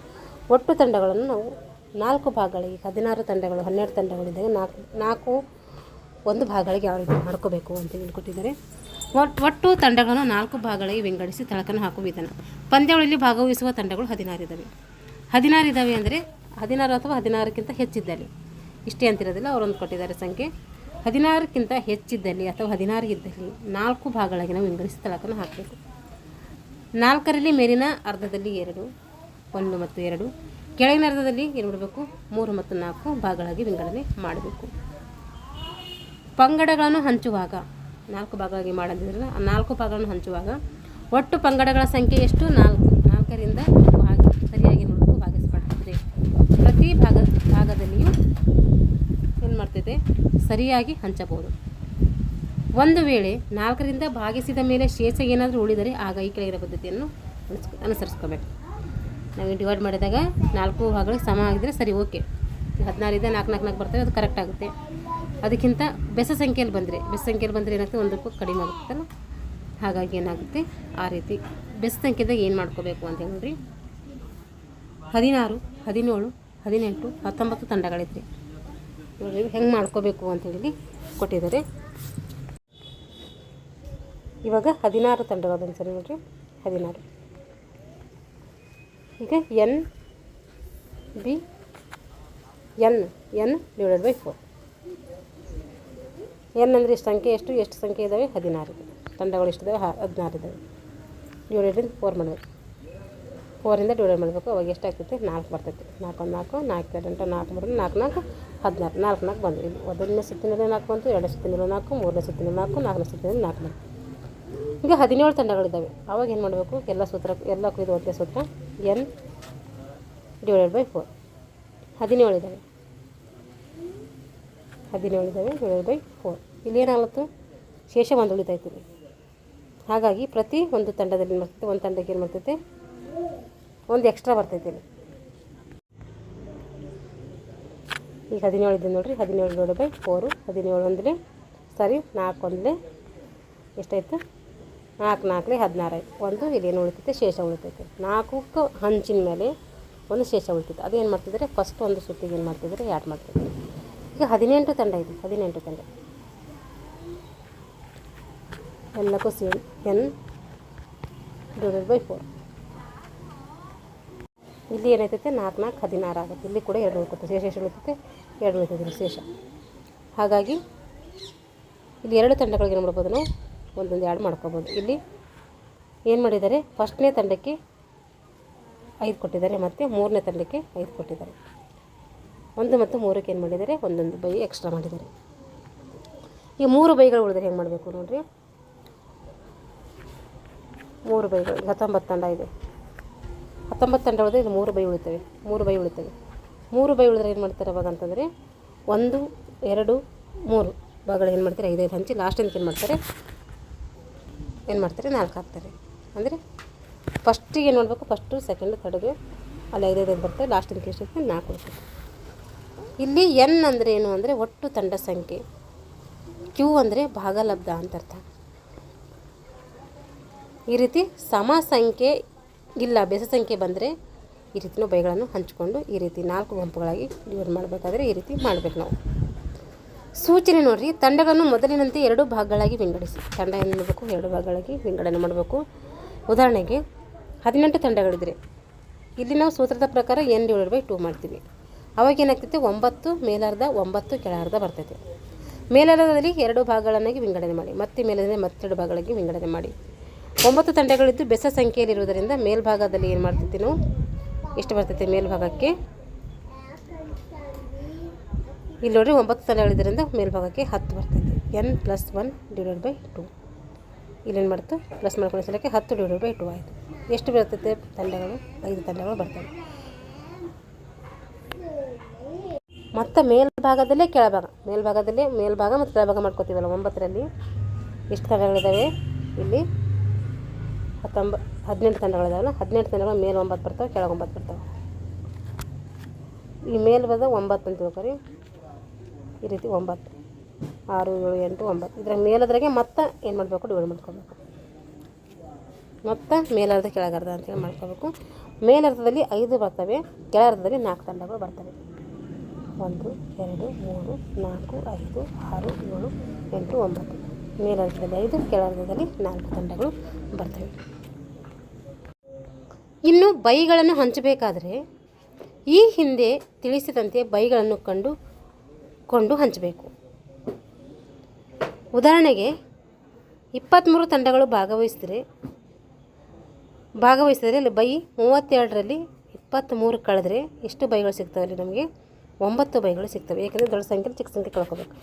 ಒಟ್ಟು ತಂಡಗಳನ್ನು ನಾವು 4 ಭಾಗಗಳಿಗೆ 16 ತಂಡಗಳು 12 ತಂಡಗಳಿದ್ದಾಗ 4 ಒಂದು ಭಾಗಗಳಿಗೆ ಯಾವ ರೀತಿ ಮಾಡ್ಕೋಬೇಕು ಅಂತ ಹೇಳ್ಕೊಟ್ಟಿದ್ದಾರೆ. ಒಟ್ಟು ತಂಡಗಳನ್ನು 4 ಭಾಗಗಳಿಗೆ ವಿಂಗಡಿಸಿ ತಳಕನ್ನು ಹಾಕುವ ವಿಧಾನ. ಪಂದ್ಯಾವಳಿಯಲ್ಲಿ ಭಾಗವಹಿಸುವ ತಂಡಗಳು 16 ಇದ್ದಾವೆ. 16 ಇದ್ದಾವೆ ಅಂದರೆ 16 ಅಥವಾ 16ಕ್ಕಿಂತ ಹೆಚ್ಚಿದ್ದಲ್ಲಿ, ಇಷ್ಟೇ ಅಂತಿರೋದಿಲ್ಲ, ಅವರೊಂದು ಕೊಟ್ಟಿದ್ದಾರೆ ಸಂಖ್ಯೆ. 16ಕ್ಕಿಂತ ಹೆಚ್ಚಿದ್ದಲ್ಲಿ ಅಥವಾ 16 ಇದ್ದಲ್ಲಿ 4 ಭಾಗಗಳಾಗಿ ನಾವು ವಿಂಗಡಿಸಿ ತಳಕನ್ನು ಹಾಕಬೇಕು. 4ರಲ್ಲಿ ಮೇಲಿನ ಅರ್ಧದಲ್ಲಿ 2, 1 ಮತ್ತು 2, ಕೆಳಗಿನ ಅರ್ಧದಲ್ಲಿ ಏನು ಮಾಡಬೇಕು 3 ಮತ್ತು 4 ಭಾಗಗಳಾಗಿ ವಿಂಗಡಣೆ ಮಾಡಬೇಕು. ಪಂಗಡಗಳನ್ನು ಹಂಚುವಾಗ 4 ಭಾಗಗಳಾಗಿ ಮಾಡಿದ್ರೆ 4 ಭಾಗಗಳನ್ನು ಹಂಚುವಾಗ ಒಟ್ಟು ಪಂಗಡಗಳ ಸಂಖ್ಯೆ ಎಷ್ಟು 4ರಿಂದ ಸರಿಯಾಗಿ ನೋಡಬೇಕು ಭಾಗಿಸಲ್ಪಡುತ್ತದೆ. ಪ್ರತಿ ಭಾಗದಲ್ಲಿಯೂ ಏನು ಮಾಡ್ತೈತೆ ಸರಿಯಾಗಿ ಹಂಚಬಹುದು. ಒಂದು ವೇಳೆ 4ರಿಂದ ಭಾಗಿಸಿದ ಮೇಲೆ ಶೇಷ ಏನಾದರೂ ಉಳಿದರೆ ಆಗ ಈ ಕೆಳಗಿನ ಪದ್ಧತಿಯನ್ನು ಅನುಸರಿಸ್ಕೋಬೇಕು. ನಾವು ಡಿವೈಡ್ ಮಾಡಿದಾಗ 4 ಭಾಗಗಳಿಗೆ ಸಮ ಆಗಿದ್ರೆ ಸರಿ, ಓಕೆ. 16 ಇದೆ 4 ಬರ್ತವೆ, ಅದು ಕರೆಕ್ಟ್ ಆಗುತ್ತೆ. ಅದಕ್ಕಿಂತ ಬೆಸ ಸಂಖ್ಯೆಯಲ್ಲಿ ಬಂದರೆ ಏನಾಗ್ತದೆ 1 ಕಡಿಮೆ ಆಗುತ್ತಲ್ಲ, ಹಾಗಾಗಿ ಏನಾಗುತ್ತೆ ಆ ರೀತಿ ಬೆಸ ಸಂಖ್ಯೆದಾಗ ಏನು ಮಾಡ್ಕೋಬೇಕು ಅಂತ ಹೇಳಿದ್ರಿ. 16, 17, 18, 19 ತಂಡಗಳಿದ್ರಿ. ನೋಡಿರಿ ಹೆಂಗೆ ಮಾಡ್ಕೋಬೇಕು ಅಂತೇಳಿ ಕೊಟ್ಟಿದ್ದಾರೆ. ಇವಾಗ 16 ತಂಡಗಳು ಬಂದು ಸರಿ ನೋಡಿರಿ 16. ಈಗ N/4. N ಅಂದರೆ ಸಂಖ್ಯೆ ಎಷ್ಟು ಸಂಖ್ಯೆ ಇದ್ದಾವೆ 16 ತಂಡಗಳು ಎಷ್ಟಿದ್ದಾವೆ 16 ಇದ್ದಾವೆ. ಡಿವೈಡೆಡ್ 4 ಮಾಡಬೇಕು. 4ರಿಂದ ಡಿವೈಡ್ ಮಾಡಬೇಕು. ಅವಾಗ ಎಷ್ಟಾಗ್ತೈತೆ? 4 ಬರ್ತೈತೆ. 4 1 4, 4 2 8, 4 3 4 4 16, 4 4 ಬಂದು ಇಲ್ಲಿ 1ನೇ ಸುತ್ತಿನಲ್ಲಿ 4 ಬಂತು, 2ನೇ ಸುತ್ತಿನಲ್ಲಿ 4, 3ನೇ ಸುತ್ತಿನಲ್ಲಿ 4, 4ನೇ ಸುತ್ತಿನಲ್ಲಿ 4 ಬಂತು. ಈಗ 17 ತಂಡಗಳಿದ್ದಾವೆ. ಅವಾಗ ಏನು ಮಾಡಬೇಕು? ಎಲ್ಲಕ್ಕೂ ಇದು ಒಂದೇ ಸೂತ್ರ, n ಡಿವೈಡೆಡ್ ಬೈ 4. 17 ಇದ್ದಾವೆ ಡಿವೈಡೆಡ್ ಬೈ 4. ಇಲ್ಲಿ ಏನಾಗುತ್ತೆ? ಶೇಷ ಒಂದು ಉಳಿತಾಯ್ತದೆ. ಹಾಗಾಗಿ ಪ್ರತಿ ಒಂದು ತಂಡದಲ್ಲಿ ಏನು ಮಾಡ್ತೈತೆ? ಒಂದು ತಂಡಕ್ಕೆ ಏನು ಮಾಡ್ತೈತೆ? ಒಂದು ಎಕ್ಸ್ಟ್ರಾ ಬರ್ತೈತೆ ಇಲ್ಲಿ. ಈಗ 17 ಇದೆ ನೋಡಿರಿ. 17 ಡಿವೈಡೆಡ್ ಬೈ 4. 17 ಒಂದಲೇ 4 ಒಂದಲೇ ಎಷ್ಟಾಯಿತು? 4 4 16 ಆಯಿತು. ಒಂದು ಇಲ್ಲೇನು ಉಳಿತೈತೆ? ಶೇಷ ಉಳಿತೈತೆ. 4ಕ್ಕೆ ಹಂಚಿನ ಮೇಲೆ ಒಂದು ಶೇಷ ಉಳಿತೈತೆ. ಅದೇನು ಮಾಡ್ತಿದ್ದಾರೆ? ಫಸ್ಟ್ ಒಂದು ಸುತ್ತಿಗೆ ಏನು ಮಾಡ್ತಿದ್ದಾರೆ? ಆ್ಯಡ್ ಮಾಡ್ತಿದ್ದಾರೆ. ಈಗ 18 ತಂಡ ಇದೆ. 18 ತಂಡ ಎಲ್ಲಕ್ಕೂ ಸೇಮ್ n ಡಿವೈಡೆಡ್ ಬೈ 4. ಇಲ್ಲಿ ಏನಾಯ್ತೈತೆ? 4 4 16 ಆಗುತ್ತೆ. ಇಲ್ಲಿ ಕೂಡ 2 ಉಳ್ಕೊತ್ತೆ. ಶೇಷ ಉಳಿತೈತೆ, 2 ಉಳಿತೈತೆ ಶೇಷ. ಹಾಗಾಗಿ ಇಲ್ಲಿ 2 ತಂಡಗಳಿಗೆ ಏನು ಮಾಡ್ಬೋದು? ನಾವು ಒಂದೊಂದು ಆ್ಯಡ್ ಮಾಡ್ಕೊಬೋದು. ಇಲ್ಲಿ ಏನು ಮಾಡಿದ್ದಾರೆ? ಫಸ್ಟ್ನೇ ತಂಡಕ್ಕೆ 5 ಕೊಟ್ಟಿದ್ದಾರೆ, ಮತ್ತು 3ನೇ ತಂಡಕ್ಕೆ 5 ಕೊಟ್ಟಿದ್ದಾರೆ. 1 ಮತ್ತು 3ಕ್ಕೆ ಏನು ಮಾಡಿದ್ದಾರೆ? ಒಂದೊಂದು ಬೈ ಎಕ್ಸ್ಟ್ರಾ ಮಾಡಿದ್ದಾರೆ. ಈ 3 ಬೈಗಳು ಉಳಿದ್ರೆ ಹೆಂಗೆ ಮಾಡಬೇಕು ನೋಡಿರಿ. 3 ಬೈಗಳು 19 ತಂಡ ಇದೆ. 19 ತಂಡ ಉಳಿದ್ರೆ ಇದು 3 ಬೈ ಉಳಿತವೆ. 3 ಬೈ ಉಳಿತವೆ. 3 ಬೈ ಉಳಿದ್ರೆ ಏನು ಮಾಡ್ತಾರೆ ಅವಾಗ ಅಂತಂದರೆ 1 2 3 ಭಾಗಗಳು ಏನು ಮಾಡ್ತಾರೆ? 5 5 ಹಂಚಿ ಲಾಸ್ಟಿಂದ ಏನು ಮಾಡ್ತಾರೆ 4 ಹಾಕ್ತಾರೆ. ಅಂದರೆ ಫಸ್ಟಿಗೆ ಏನು ಮಾಡಬೇಕು? ಫಸ್ಟು ಸೆಕೆಂಡು ಥರ್ಡ್ಗೆ ಅಲ್ಲಿ 5 5 ಬರ್ತವೆ. ಲಾಸ್ಟಿಂದ ಎಷ್ಟೈತೆ? 4 ಉಳಿತೈತೆ. ಇಲ್ಲಿ n ಅಂದರೆ ಏನು ಅಂದರೆ ಒಟ್ಟು ತಂಡ ಸಂಖ್ಯೆ, q ಅಂದರೆ ಭಾಗಲಬ್ಧ ಅಂತ ಅರ್ಥ. ಈ ರೀತಿ ಸಮ ಸಂಖ್ಯೆ ಇಲ್ಲ ಬೆಸ ಸಂಖ್ಯೆ ಬಂದರೆ ಈ ರೀತಿ ನಾವು ಬೈಗಳನ್ನು ಹಂಚಿಕೊಂಡು ಈ ರೀತಿ 4 ಗುಂಪುಗಳಾಗಿ ಡಿವೈಡ್ ಮಾಡಬೇಕಾದ್ರೆ ಈ ರೀತಿ ಮಾಡಬೇಕು ನಾವು. ಸೂಚನೆ ನೋಡಿರಿ. ತಂಡಗಳನ್ನು ಮೊದಲಿನಂತೆ 2 ಭಾಗಗಳಾಗಿ ವಿಂಗಡಿಸಿ. ತಂಡ ಏನು ಮಾಡಬೇಕು? 2 ಭಾಗಗಳಾಗಿ ವಿಂಗಡಣೆ ಮಾಡಬೇಕು. ಉದಾಹರಣೆಗೆ 18 ತಂಡಗಳಿದ್ರೆ ಇಲ್ಲಿ ನಾವು ಸೂತ್ರದ ಪ್ರಕಾರ n ಡಿವೈಡೆಡ್ ಬೈ 2 ಮಾಡ್ತೀವಿ. ಅವಾಗ ಏನಾಗ್ತೈತೆ? 9 ಮೇಲಾರ್ಧ 9 ಕೆಳಾರ್ಧ ಬರ್ತೈತೆ. ಮೇಲಾರ್ಧದಲ್ಲಿ 2 ಭಾಗಗಳನ್ನಾಗಿ ವಿಂಗಡಣೆ ಮಾಡಿ, ಮತ್ತೆ ಮೇಲಾರ್ಧ ಮತ್ತೆರಡು ಭಾಗಗಳಾಗಿ ವಿಂಗಡಣೆ ಮಾಡಿ. 9 ತಂಡಗಳಿದ್ದು ಬೆಸ ಸಂಖ್ಯೆಯಲ್ಲಿರುವುದರಿಂದ ಮೇಲ್ಭಾಗದಲ್ಲಿ ಏನು ಮಾಡ್ತೈತಿ? ನಾವು ಎಷ್ಟು ಬರ್ತೈತೆ? ಮೇಲ್ಭಾಗಕ್ಕೆ ಇಲ್ಲಿ ನೋಡಿರಿ 9 ತಂಡಗಳಿದ್ದರಿಂದ ಮೇಲ್ಭಾಗಕ್ಕೆ 10 ಬರ್ತೈತೆ. n + 1 divided by 2. ಇಲ್ಲೇನು ಮಾಡ್ತು? ಪ್ಲಸ್ ಮಾಡ್ಕೊಂಡು ಸಲಕ್ಕೆ 10 ಡಿವೈಡೆಡ್ ಬೈ 2 ಆಯಿತು. ಎಷ್ಟು ಬರ್ತೈತೆ ತಂಡಗಳು? 5 ತಂಡಗಳು ಬರ್ತವೆ. ಮತ್ತು ಮೇಲ್ಭಾಗದಲ್ಲೇ ಕೆಳಭಾಗ, ಮೇಲ್ಭಾಗ ಮತ್ತು ಕೆಳಭಾಗ ಮಾಡ್ಕೋತೀವಲ್ಲ 9ರಲ್ಲಿ ಎಷ್ಟು ತಂಡಗಳಿದ್ದಾವೆ? ಇಲ್ಲಿ 18 ತಂಡಗಳಿದಾವಲ್ಲ. 18 ತಂಡಗಳು ಮೇಲೆ 9 ಬರ್ತವೆ, ಕೆಳಗೆ 9 ಬರ್ತವೆ. ಈ ಮೇಲೆ ಬದ 9 ಅಂತ ತಿಳ್ಕೊರಿ. ಈ ರೀತಿ 9 6 7 8 9 ಇದರ ಮೇಲದ್ರಾಗೆ ಮತ್ತೆ ಏನು ಮಾಡಬೇಕು? ಡಿವೈಡ್ ಮಾಡ್ಕೋಬೇಕು. ಮತ್ತು ಮೇಲರ್ಧ ಕೆಳಗರ್ಧ ಅಂತೇಳಿ ಮಾಡ್ಕೋಬೇಕು. ಮೇಲರ್ಧದಲ್ಲಿ 5 ಬರ್ತವೆ, ಕೆಳರ್ಧದಲ್ಲಿ 4 ತಂಡಗಳು ಬರ್ತವೆ. 1 2 3 4 5 6 7 8 9. ಮೇಲರ್ಧದಲ್ಲಿ 5, ಕೆಳರ್ಧದಲ್ಲಿ 4 ತಂಡಗಳು ಬರ್ತವೆ. ಇನ್ನು ಬೈಗಳನ್ನು ಹಂಚಬೇಕಾದರೆ ಈ ಹಿಂದೆ ತಿಳಿಸಿದಂತೆ ಬೈಗಳನ್ನು ಕೊಂಡು ಹಂಚಬೇಕು. ಉದಾಹರಣೆಗೆ 23 ತಂಡಗಳು ಭಾಗವಹಿಸಿದರೆ ಅಲ್ಲಿ ಬೈ 32ರಲ್ಲಿ 23 ಕಳೆದ್ರೆ ಎಷ್ಟು ಬೈಗಳು ಸಿಗ್ತವೆ? ಅಲ್ಲಿ ನಮಗೆ 9 ಬೈಗಳು ಸಿಗ್ತವೆ. ಏಕೆಂದರೆ ದೊಡ್ಡ ಸಂಖ್ಯೆ ಚಿಕ್ಕ ಸಂಖ್ಯೆ ಕಳ್ಕೋಬೇಕು.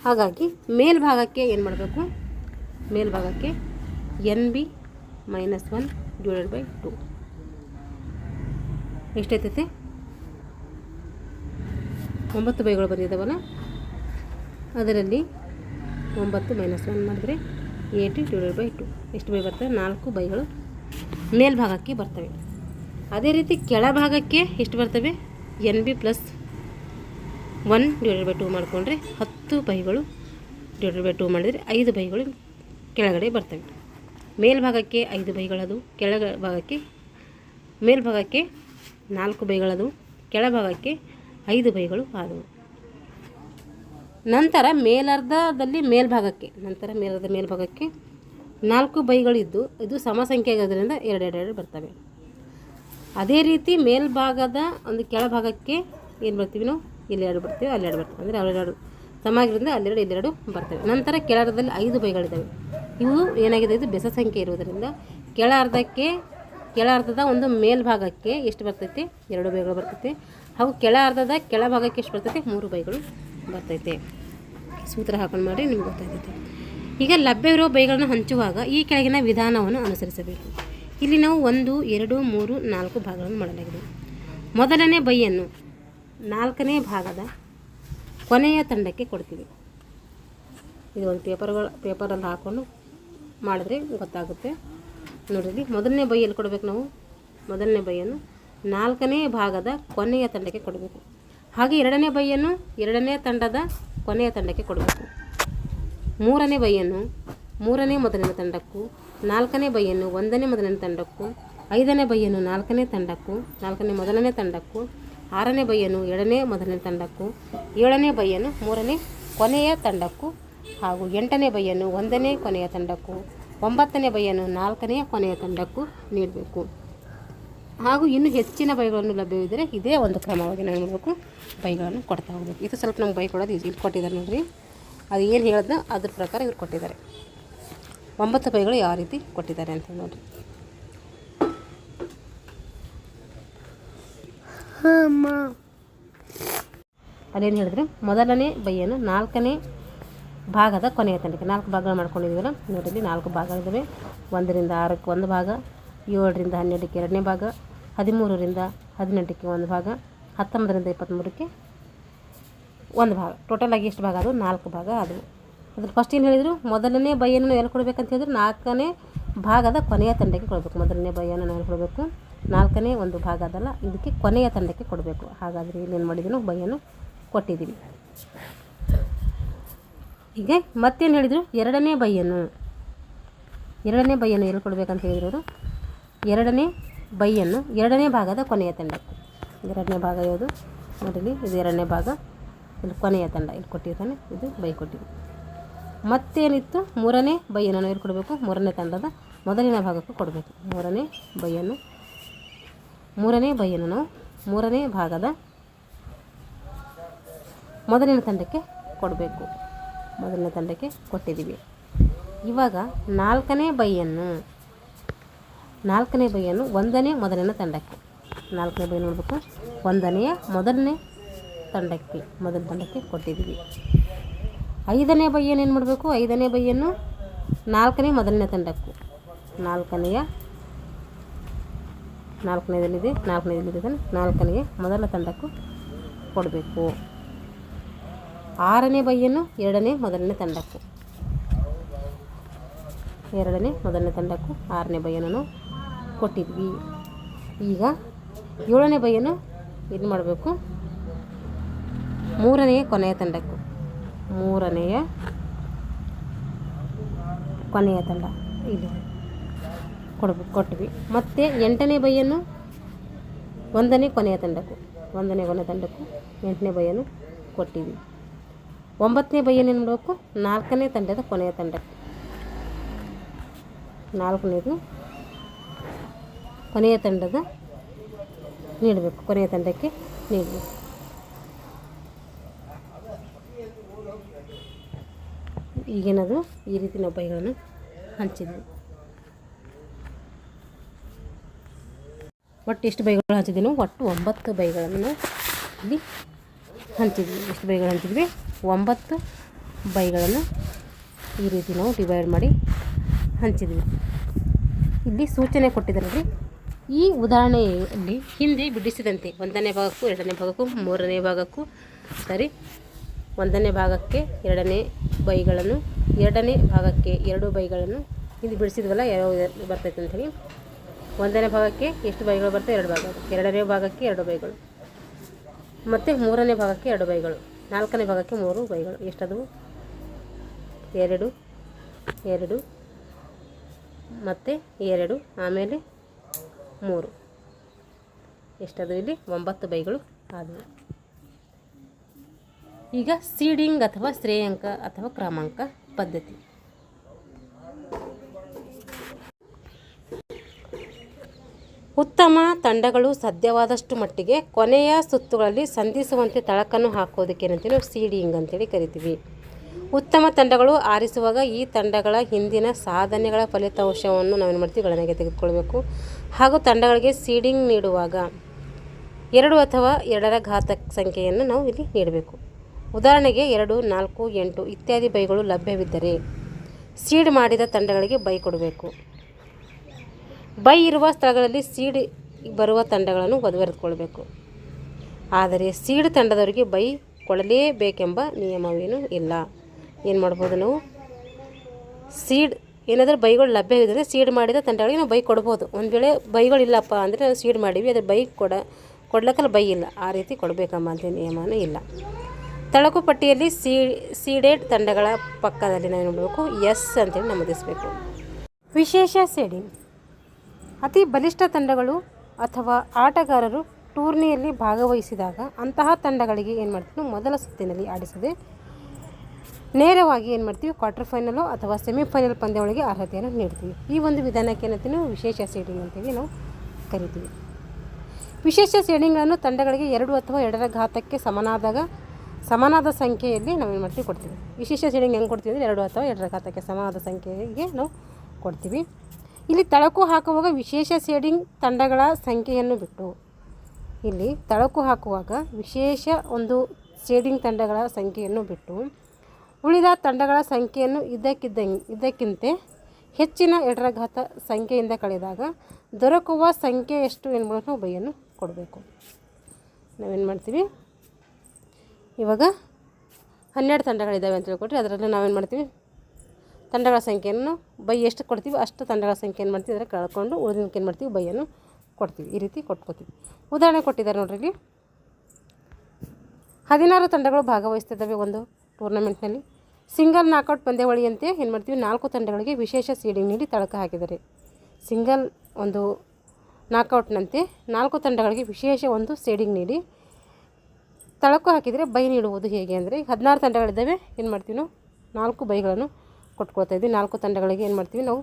ಹಾಗಾಗಿ ಮೇಲ್ಭಾಗಕ್ಕೆ ಏನು ಮಾಡಬೇಕು? ಮೇಲ್ಭಾಗಕ್ಕೆ NB - 1 ಡಿವೈಡೆಡ್ ಬೈ 2 ಎಷ್ಟೈತೈತೆ? 9 ಬೈಗಳು ಬಂದಿದ್ದಾವಲ್ಲ, ಅದರಲ್ಲಿ 9 - 1 ಮಾಡಿದ್ರೆ 8 ಡಿವೈಡೆಡ್ ಬೈ 2 ಎಷ್ಟು ಬೈ ಬರ್ತವೆ? 4 ಬೈಗಳು ಮೇಲ್ಭಾಗಕ್ಕೆ ಬರ್ತವೆ. ಅದೇ ರೀತಿ ಕೆಳಭಾಗಕ್ಕೆ ಎಷ್ಟು ಬರ್ತವೆ? NB + 1 ಡಿವೈಡೆಡ್ ಬೈ 2 ಮಾಡಿಕೊಂಡ್ರೆ 10 ಬೈಗಳು ಡಿವೈಡೆಡ್ ಬೈ 2 ಮಾಡಿದರೆ 5 ಬೈಗಳು ಕೆಳಗಡೆ ಬರ್ತವೆ. ಮೇಲ್ಭಾಗಕ್ಕೆ 5 ಬೈಗಳದು, ಮೇಲ್ಭಾಗಕ್ಕೆ 4 ಬೈಗಳದು, ಕೆಳಭಾಗಕ್ಕೆ 5 ಬೈಗಳು ಆದವು. ನಂತರ ಮೇಲರ್ಧದಲ್ಲಿ ಮೇಲ್ಭಾಗಕ್ಕೆ 4 ಬೈಗಳಿದ್ದು ಇದು ಸಮ ಸಂಖ್ಯೆ ಆಗೋದ್ರಿಂದ 2 2 ಬರ್ತವೆ. ಅದೇ ರೀತಿ ಮೇಲ್ಭಾಗದ ಒಂದು ಕೆಳಭಾಗಕ್ಕೆ ಏನು ಬರ್ತೀವಿ ನಾವು? ಇಲ್ಲಿ 2 ಬರ್ತೀವಿ, ಅಲ್ಲಿ 2 ಬರ್ತವೆ. ಅಂದರೆ ಅವೆರಡು ಸಮ ಆಗಿರೋದ್ರಿಂದ ಅಲ್ಲೆರಡು ಇಲ್ಲೆರಡು ಬರ್ತವೆ. ನಂತರ ಕೆಳರ್ಧದಲ್ಲಿ 5 ಬೈಗಳಿದ್ದಾವೆ. ಇವು ಏನಾಗಿದೆ, ಇದು ಬೆಸ ಸಂಖ್ಯೆ ಇರುವುದರಿಂದ ಕೆಳ ಅರ್ಧದ ಒಂದು ಮೇಲ್ಭಾಗಕ್ಕೆ ಎಷ್ಟು ಬರ್ತೈತೆ, 2 ಬೈಗಳು ಬರ್ತೈತೆ. ಹಾಗೂ ಕೆಳ ಅರ್ಧದ ಕೆಳಭಾಗಕ್ಕೆ ಎಷ್ಟು ಬರ್ತೈತೆ, 3 ಬೈಗಳು ಬರ್ತೈತೆ. ಸೂತ್ರ ಹಾಕೊಂಡು ಮಾಡಿ ನಿಮ್ಗೆ ಗೊತ್ತಾಗ್ತೈತೆ. ಈಗ ಲಭ್ಯವಿರುವ ಬೈಗಳನ್ನು ಹಂಚುವಾಗ ಈ ಕೆಳಗಿನ ವಿಧಾನವನ್ನು ಅನುಸರಿಸಬೇಕು. ಇಲ್ಲಿ ನಾವು 1, 2, 3, 4 ಭಾಗಗಳನ್ನು ಮಾಡಲಾಗಿದೆ. ಮೊದಲನೇ ಬೈಯನ್ನು 4ನೇ ಭಾಗದ ಕೊನೆಯ ತಂಡಕ್ಕೆ ಕೊಡ್ತೀವಿ. ಇದು ಒಂದು ಪೇಪರಲ್ಲಿ ಹಾಕ್ಕೊಂಡು ಮಾಡಿದ್ರೆ ಗೊತ್ತಾಗುತ್ತೆ. ನೋಡಿರಿ, ಮೊದಲನೇ ಬೈಯಲ್ಲಿ ಕೊಡಬೇಕು ನಾವು. ಮೊದಲನೇ ಬೈಯನ್ನು 4ನೇ ಭಾಗದ ಕೊನೆಯ ತಂಡಕ್ಕೆ ಕೊಡಬೇಕು. ಹಾಗೆ 2ನೇ ಬೈಯನ್ನು 2ನೇ ತಂಡದ ಕೊನೆಯ ತಂಡಕ್ಕೆ ಕೊಡಬೇಕು. 3ನೇ ಬೈಯನ್ನು 3ನೇ ಮೊದಲನೇ ತಂಡಕ್ಕೂ, 4ನೇ ಬೈಯನ್ನು 1ನೇ ಮೊದಲನೇ ತಂಡಕ್ಕೂ, 5ನೇ ಬೈಯನ್ನು 4ನೇ ತಂಡಕ್ಕೂ, 4ನೇ ಮೊದಲನೇ ತಂಡಕ್ಕೂ, 6ನೇ ಬೈಯನ್ನು 2ನೇ ಮೊದಲನೇ ತಂಡಕ್ಕೂ, 7ನೇ ಬೈಯನ್ನು 3ನೇ ಕೊನೆಯ ತಂಡಕ್ಕೂ, ಹಾಗೂ 8ನೇ ಬೈಯನ್ನು 1ನೇ ಕೊನೆಯ ತಂಡಕ್ಕೂ, 9ನೇ ಬೈಯನ್ನು 4ನೇ ಕೊನೆಯ ತಂಡಕ್ಕೂ ನೀಡಬೇಕು. ಹಾಗೂ ಇನ್ನೂ ಹೆಚ್ಚಿನ ಬೈಗಳನ್ನು ಲಭ್ಯವಿದ್ದರೆ ಇದೇ ಒಂದು ಕ್ರಮವಾಗಿ ನಾವು ಮಾಡಬೇಕು, ಬೈಗಳನ್ನು ಕೊಡ್ತಾ ಹೋಗಬೇಕು. ಇದು ಸ್ವಲ್ಪ ನಮ್ಗೆ ಬೈ ಕೊಡೋದು ಇಲ್ಲಿ ಕೊಟ್ಟಿದ್ದಾರೆ ನೋಡಿರಿ. ಅದು ಏನು ಹೇಳಿದ್ನೋ ಅದ್ರ ಪ್ರಕಾರ ಇವ್ರು ಕೊಟ್ಟಿದ್ದಾರೆ. 9 ಬೈಗಳು ಯಾವ ರೀತಿ ಕೊಟ್ಟಿದ್ದಾರೆ ಅಂತ ನೋಡಿರಿ. ಅದೇನು ಹೇಳಿದ್ರೆ, ಮೊದಲನೇ ಬೈಯನ್ನು 4ನೇ ಭಾಗದ ಕೊನೆಯ ತಂಡಕ್ಕೆ 4 ಭಾಗಗಳು ಮಾಡ್ಕೊಂಡಿದ್ದೀವಲ್ಲ ನೋಡಿರಿ. 4 ಭಾಗಗಳಿದ್ದಾವೆ. 1ರಿಂದ 6ಕ್ಕೆ 1 ಭಾಗ, 7ರಿಂದ 12ಕ್ಕೆ 2ನೇ ಭಾಗ, 13ರಿಂದ 18ಕ್ಕೆ 1 ಭಾಗ, 19ರಿಂದ 23ಕ್ಕೆ 1 ಭಾಗ. ಟೋಟಲಾಗಿ ಎಷ್ಟು ಭಾಗ ಅದು? 4 ಭಾಗ ಅದು. ಅದ್ರ ಫಸ್ಟ್ ಏನು ಹೇಳಿದರು, ಮೊದಲನೇ ಬೈಯನ್ನು ಎಲ್ಲಿ ಕೊಡಬೇಕಂತ ಹೇಳಿದ್ರು 4ನೇ ಭಾಗದ ಕೊನೆಯ ತಂಡಕ್ಕೆ ಕೊಡಬೇಕು. ಮೊದಲನೇ ಬೈಯನ್ನು ನಾವು ಕೊಡಬೇಕು 4ನೇ ಒಂದು ಭಾಗ ಅದಲ್ಲ, ಇದಕ್ಕೆ ಕೊನೆಯ ತಂಡಕ್ಕೆ ಕೊಡಬೇಕು. ಹಾಗಾದರೆ ಇಲ್ಲೇನು ಮಾಡಿದ್ದೀವಿ, ಬೈಯನ್ನು ಕೊಟ್ಟಿದ್ದೀವಿ. ಈಗ ಮತ್ತೇನು ಹೇಳಿದರು, 2ನೇ ಬೈಯನ್ನು ಎಲ್ಲಿ ಕೊಡಬೇಕಂತ ಹೇಳಿದ್ರು ಅವರು, 2ನೇ ಬೈಯನ್ನು 2ನೇ ಭಾಗದ ಕೊನೆಯ ತಂಡಕ್ಕೆ. 2ನೇ ಭಾಗ ಯಾವುದು ನೋಡಿರಿ, ಇದು 2ನೇ ಭಾಗ, ಇಲ್ಲಿ ಕೊನೆಯ ತಂಡ ಇಲ್ಲಿ ಕೊಟ್ಟಿದ್ದಾನೆ, ಇದು ಬೈ ಕೊಟ್ಟಿದ್ವಿ. ಮತ್ತೇನಿತ್ತು, 3ನೇ ಬೈಯನ್ನು ನಾವು ಎಲ್ಲಿ ಕೊಡಬೇಕು, 3ನೇ ತಂಡದ ಮೊದಲಿನ ಭಾಗಕ್ಕೆ ಕೊಡಬೇಕು. 3ನೇ ಬೈಯನ್ನು ನಾವು 3ನೇ ಭಾಗದ ಮೊದಲಿನ ತಂಡಕ್ಕೆ ಕೊಡಬೇಕು. ಮೊದಲನೇ ತಂಡಕ್ಕೆ ಕೊಟ್ಟಿದ್ದೀವಿ. ಇವಾಗ 4ನೇ ಬೈಯನ್ನು 1ನೇ ಮೊದಲಿನ ತಂಡಕ್ಕೆ, 4ನೇ ಬೈ ನೋಡಬೇಕು, 1ನೇ ಮೊದಲ ತಂಡಕ್ಕೆ ಕೊಟ್ಟಿದ್ದೀವಿ. 5ನೇ ಬೈಯನ್ನು ಏನು ಮಾಡಬೇಕು, 5ನೇ ಬೈಯನ್ನು 4ನೇ ಮೊದಲನೇ ತಂಡಕ್ಕೂ, 4ನೇದಲ್ಲಿದೆ 4ನೇ ಮೊದಲ ತಂಡಕ್ಕೂ ಕೊಡಬೇಕು. 6ನೇ ಬೈಯನ್ನು 2ನೇ ಮೊದಲನೇ ತಂಡಕ್ಕೂ, 2ನೇ ಮೊದಲನೇ ತಂಡಕ್ಕೂ 6ನೇ ಬೈಯನ್ನು ನಾವು ಕೊಟ್ಟಿದ್ವಿ. ಈಗ 7ನೇ ಬೈಯನ್ನು ಇದು ಮಾಡಬೇಕು, 3ನೇ ಕೊನೆಯ ತಂಡಕ್ಕೂ, 3ನೇ ಕೊನೆಯ ತಂಡ ಇಲ್ಲಿ ಕೊಟ್ವಿ. ಮತ್ತು 8ನೇ ಬೈಯನ್ನು 1ನೇ ಕೊನೆಯ ತಂಡಕ್ಕೂ, 8ನೇ ಬೈಯನ್ನು ಕೊಟ್ಟಿವಿ. 9ನೇ ಬೈಯನ್ನು ಏನು ಮಾಡಬೇಕು, 4ನೇ ತಂಡದ ಕೊನೆಯ ತಂಡಕ್ಕೆ, 4ನೇದು ಕೊನೆಯ ತಂಡದ ನೀಡಬೇಕು, ಕೊನೆಯ ತಂಡಕ್ಕೆ ನೀಡಬೇಕು. ಈಗೇನದು ಈ ರೀತಿ ನಾವು ಬೈಗಳನ್ನು ಹಂಚಿದ್ವಿ. ಒಟ್ಟು ಎಷ್ಟು ಬೈಗಳು ಹಂಚಿದ್ವಿ ನಾವು, ಒಟ್ಟು 9 ಬೈಗಳನ್ನು ಇಲ್ಲಿ ಹಂಚಿದ್ವಿ. ಎಷ್ಟು ಬೈಗಳು ಹಂಚಿದ್ವಿ, 9 ಬೈಗಳನ್ನು ಈ ರೀತಿ ನಾವು ಡಿವೈಡ್ ಮಾಡಿ ಹಂಚಿದ್ವಿ. ಇಲ್ಲಿ ಸೂಚನೆ ಕೊಟ್ಟಿದ್ದಾರೆ. ಈ ಉದಾಹರಣೆಯಲ್ಲಿ ಹಿಂದೆ ಬಿಡಿಸಿದಂತೆ 1ನೇ ಭಾಗಕ್ಕೂ 2ನೇ ಭಾಗಕ್ಕೂ 3ನೇ ಭಾಗಕ್ಕೂ 1ನೇ ಭಾಗಕ್ಕೆ 2ನೇ ಬೈಗಳನ್ನು, 2ನೇ ಭಾಗಕ್ಕೆ 2 ಬೈಗಳನ್ನು ಇಲ್ಲಿ ಬಿಡಿಸಿದ್ವಲ್ಲ ಯಾವ ಬರ್ತೈತೆ ಅಂಥೇಳಿ. 1ನೇ ಭಾಗಕ್ಕೆ ಎಷ್ಟು ಬೈಗಳು ಬರ್ತವೆ, 2 ಭಾಗ. 2ನೇ ಭಾಗಕ್ಕೆ 2 ಬೈಗಳು, ಮತ್ತು 3ನೇ ಭಾಗಕ್ಕೆ 2 ಬೈಗಳು, 4ನೇ ಭಾಗಕ್ಕೆ 3 ಬೈಗಳು. ಎಷ್ಟದು, 2 2 ಮತ್ತು 2 ಆಮೇಲೆ 3, ಎಷ್ಟದು ಇಲ್ಲಿ 9 ಬೈಗಳು ಆದವು. ಈಗ ಸೀಡಿಂಗ್ ಅಥವಾ ಶ್ರೇಯಾಂಕ ಅಥವಾ ಕ್ರಮಾಂಕ ಪದ್ಧತಿ. ಉತ್ತಮ ತಂಡಗಳು ಸಾಧ್ಯವಾದಷ್ಟು ಮಟ್ಟಿಗೆ ಕೊನೆಯ ಸುತ್ತುಗಳಲ್ಲಿ ಸಂಧಿಸುವಂತೆ ತಳಕನ್ನು ಹಾಕೋದಕ್ಕೆ ಏನಂತೀವಿ ನಾವು ಸೀಡಿಂಗ್ ಅಂತೇಳಿ ಕರಿತೀವಿ. ಉತ್ತಮ ತಂಡಗಳು ಆರಿಸುವಾಗ ಈ ತಂಡಗಳ ಹಿಂದಿನ ಸಾಧನೆಗಳ ಫಲಿತಾಂಶವನ್ನು ನಾವೇನು ಮಾಡ್ತೀವಿ ಗಣನೆಗೆ ತೆಗೆದುಕೊಳ್ಬೇಕು. ಹಾಗೂ ತಂಡಗಳಿಗೆ ಸೀಡಿಂಗ್ ನೀಡುವಾಗ 2 ಅಥವಾ 2ರ ಘಾತ ಸಂಖ್ಯೆಯನ್ನು ನಾವು ಇಲ್ಲಿ ನೀಡಬೇಕು. ಉದಾಹರಣೆಗೆ 2, 4, 8 ಇತ್ಯಾದಿ ಬೈಗಳು ಲಭ್ಯವಿದ್ದರೆ ಸೀಡ್ ಮಾಡಿದ ತಂಡಗಳಿಗೆ ಬೈ ಕೊಡಬೇಕು. ಬೈ ಇರುವ ಸ್ಥಳಗಳಲ್ಲಿ ಸೀಡ್ ಬರುವ ತಂಡಗಳನ್ನು ಬರೆದುಕೊಳ್ಬೇಕು. ಆದರೆ ಸೀಡ್ ತಂಡದವರಿಗೆ ಬೈ ಕೊಡಲೇಬೇಕೆಂಬ ನಿಯಮವೇನೂ ಇಲ್ಲ. ಏನು ಮಾಡ್ಬೋದು ನಾವು ಸೀಡ್ ಏನಾದರೂ ಬೈಗಳು ಲಭ್ಯವಿದ್ದರೆ ಸೀಡ್ ಮಾಡಿದ ತಂಡಗಳಿಗೆ ನಾವು ಬೈ ಕೊಡ್ಬೋದು. ಒಂದು ವೇಳೆ ಬೈಗಳಿಲ್ಲಪ್ಪ ಅಂದರೆ ನಾವು ಸೀಡ್ ಮಾಡೀವಿ ಅದ್ರ ಬೈ ಕೊಡ್ಲಿಕ್ಕಲ್ಲ ಬೈ ಇಲ್ಲ, ಆ ರೀತಿ ಕೊಡಬೇಕಂಬ ಅಂತ ನಿಯಮನೂ ಇಲ್ಲ. ತಳಕು ಪಟ್ಟಿಯಲ್ಲಿ ಸೀಡೆಡ್ ತಂಡಗಳ ಪಕ್ಕದಲ್ಲಿ ನಾವು ನೋಡಬೇಕು ಎಸ್ ಅಂತೇಳಿ ನಮೂದಿಸಬೇಕು. ವಿಶೇಷ ಸೀಡಿಂಗ್ ಅತಿ ಬಲಿಷ್ಠ ತಂಡಗಳು ಅಥವಾ ಆಟಗಾರರು ಟೂರ್ನಿಯಲ್ಲಿ ಭಾಗವಹಿಸಿದಾಗ ಅಂತಹ ತಂಡಗಳಿಗೆ ಏನು ಮಾಡ್ತೀವಿ ಮೊದಲ ಸುತ್ತಿನಲ್ಲಿ ಆಡಿಸದೆ ನೇರವಾಗಿ ಏನು ಮಾಡ್ತೀವಿ ಕ್ವಾರ್ಟರ್ ಫೈನಲು ಅಥವಾ ಸೆಮಿಫೈನಲ್ ಪಂದ್ಯಗಳಿಗೆ ಅರ್ಹತೆಯನ್ನು ನೀಡ್ತೀವಿ. ಈ ಒಂದು ವಿಧಾನಕ್ಕೆ ಏನಂತೀವಿ ನಾವು ವಿಶೇಷ ಸೀಡಿಂಗ್ ಅಂತೇಳಿ ನಾವು ಕರಿತೀವಿ. ವಿಶೇಷ ಸೀಡಿಂಗ್ಗಳನ್ನು ತಂಡಗಳಿಗೆ 2 ಅಥವಾ 2ರ ಘಾತಕ್ಕೆ ಸಮನಾದ ಸಂಖ್ಯೆಯಲ್ಲಿ ನಾವೇನು ಮಾಡ್ತೀವಿ ಕೊಡ್ತೀವಿ. ವಿಶೇಷ ಸೀಡಿಂಗ್ ಹೆಂಗೆ ಕೊಡ್ತೀವಿ ಅಂದರೆ 2 ಅಥವಾ 2ರ ಘಾತಕ್ಕೆ ಸಮನಾದ ಸಂಖ್ಯೆಗೆ ನಾವು ಕೊಡ್ತೀವಿ. ಇಲ್ಲಿ ತಳಕು ಹಾಕುವಾಗ ವಿಶೇಷ ಸೀಡಿಂಗ್ ತಂಡಗಳ ಸಂಖ್ಯೆಯನ್ನು ಬಿಟ್ಟು ಇಲ್ಲಿ ತಳಕು ಹಾಕುವಾಗ ವಿಶೇಷ ಒಂದು ಸೀಡಿಂಗ್ ತಂಡಗಳ ಸಂಖ್ಯೆಯನ್ನು ಬಿಟ್ಟು ಉಳಿದ ತಂಡಗಳ ಸಂಖ್ಯೆಯನ್ನು ಇದಕ್ಕಿಂತ ಹೆಚ್ಚಿನ 2ರ ಘಾತ ಸಂಖ್ಯೆಯಿಂದ ಕಳೆದಾಗ ದೊರಕುವ ಸಂಖ್ಯೆ ಎಷ್ಟು ಎನ್ನುವುದು ನಾವು ಬೈಯನ್ನು ಕೊಡಬೇಕು. ನಾವೇನು ಮಾಡ್ತೀವಿ ಇವಾಗ 12 ತಂಡಗಳಿದ್ದಾವೆ ಅಂತ ಹೇಳ್ಕೊಟ್ರಿ. ಅದರಲ್ಲಿ ನಾವೇನು ಮಾಡ್ತೀವಿ ತಂಡಗಳ ಸಂಖ್ಯೆಯನ್ನು ಬೈ ಎಷ್ಟು ಕೊಡ್ತೀವಿ ಅಷ್ಟು ತಂಡಗಳ ಸಂಖ್ಯೆ ಏನು ಮಾಡ್ತೀವಿ ಅದರ ಕಳ್ಕೊಂಡು ಉಳಿದಕ್ಕೆ ಏನು ಮಾಡ್ತೀವಿ ಬೈಯನ್ನು ಕೊಡ್ತೀವಿ. ಈ ರೀತಿ ಕೊಟ್ಕೋತೀವಿ. ಉದಾಹರಣೆ ಕೊಟ್ಟಿದ್ದಾರೆ ನೋಡ್ರಿ ಇಲ್ಲಿ 16 ತಂಡಗಳು ಭಾಗವಹಿಸ್ತಿದ್ದಾವೆ ಒಂದು ಟೂರ್ನಮೆಂಟ್ನಲ್ಲಿ. ಸಿಂಗಲ್ ನಾಕೌಟ್ ಪಂದ್ಯಾವಳಿಯಂತೆ ಏನು ಮಾಡ್ತೀವಿ 4 ತಂಡಗಳಿಗೆ ವಿಶೇಷ ಸೀಡಿಂಗ್ ನೀಡಿ ತಳಕ ಹಾಕಿದ್ದಾರೆ. ಸಿಂಗಲ್ ಒಂದು ನಾಕೌಟ್ನಂತೆ 4 ತಂಡಗಳಿಗೆ ವಿಶೇಷ ಒಂದು ಸೀಡಿಂಗ್ ನೀಡಿ ತಳಕು ಹಾಕಿದರೆ ಬೈ ನೀಡುವುದು ಹೇಗೆ ಅಂದರೆ 16 ತಂಡಗಳಿದ್ದಾವೆ. ಏನು ಮಾಡ್ತೀವಿ ನಾವು 4 ಬೈಗಳನ್ನು ಕೊಟ್ಕೊಳ್ತಾ ಇದ್ವಿ. 4 ತಂಡಗಳಿಗೆ ಏನು ಮಾಡ್ತೀವಿ ನಾವು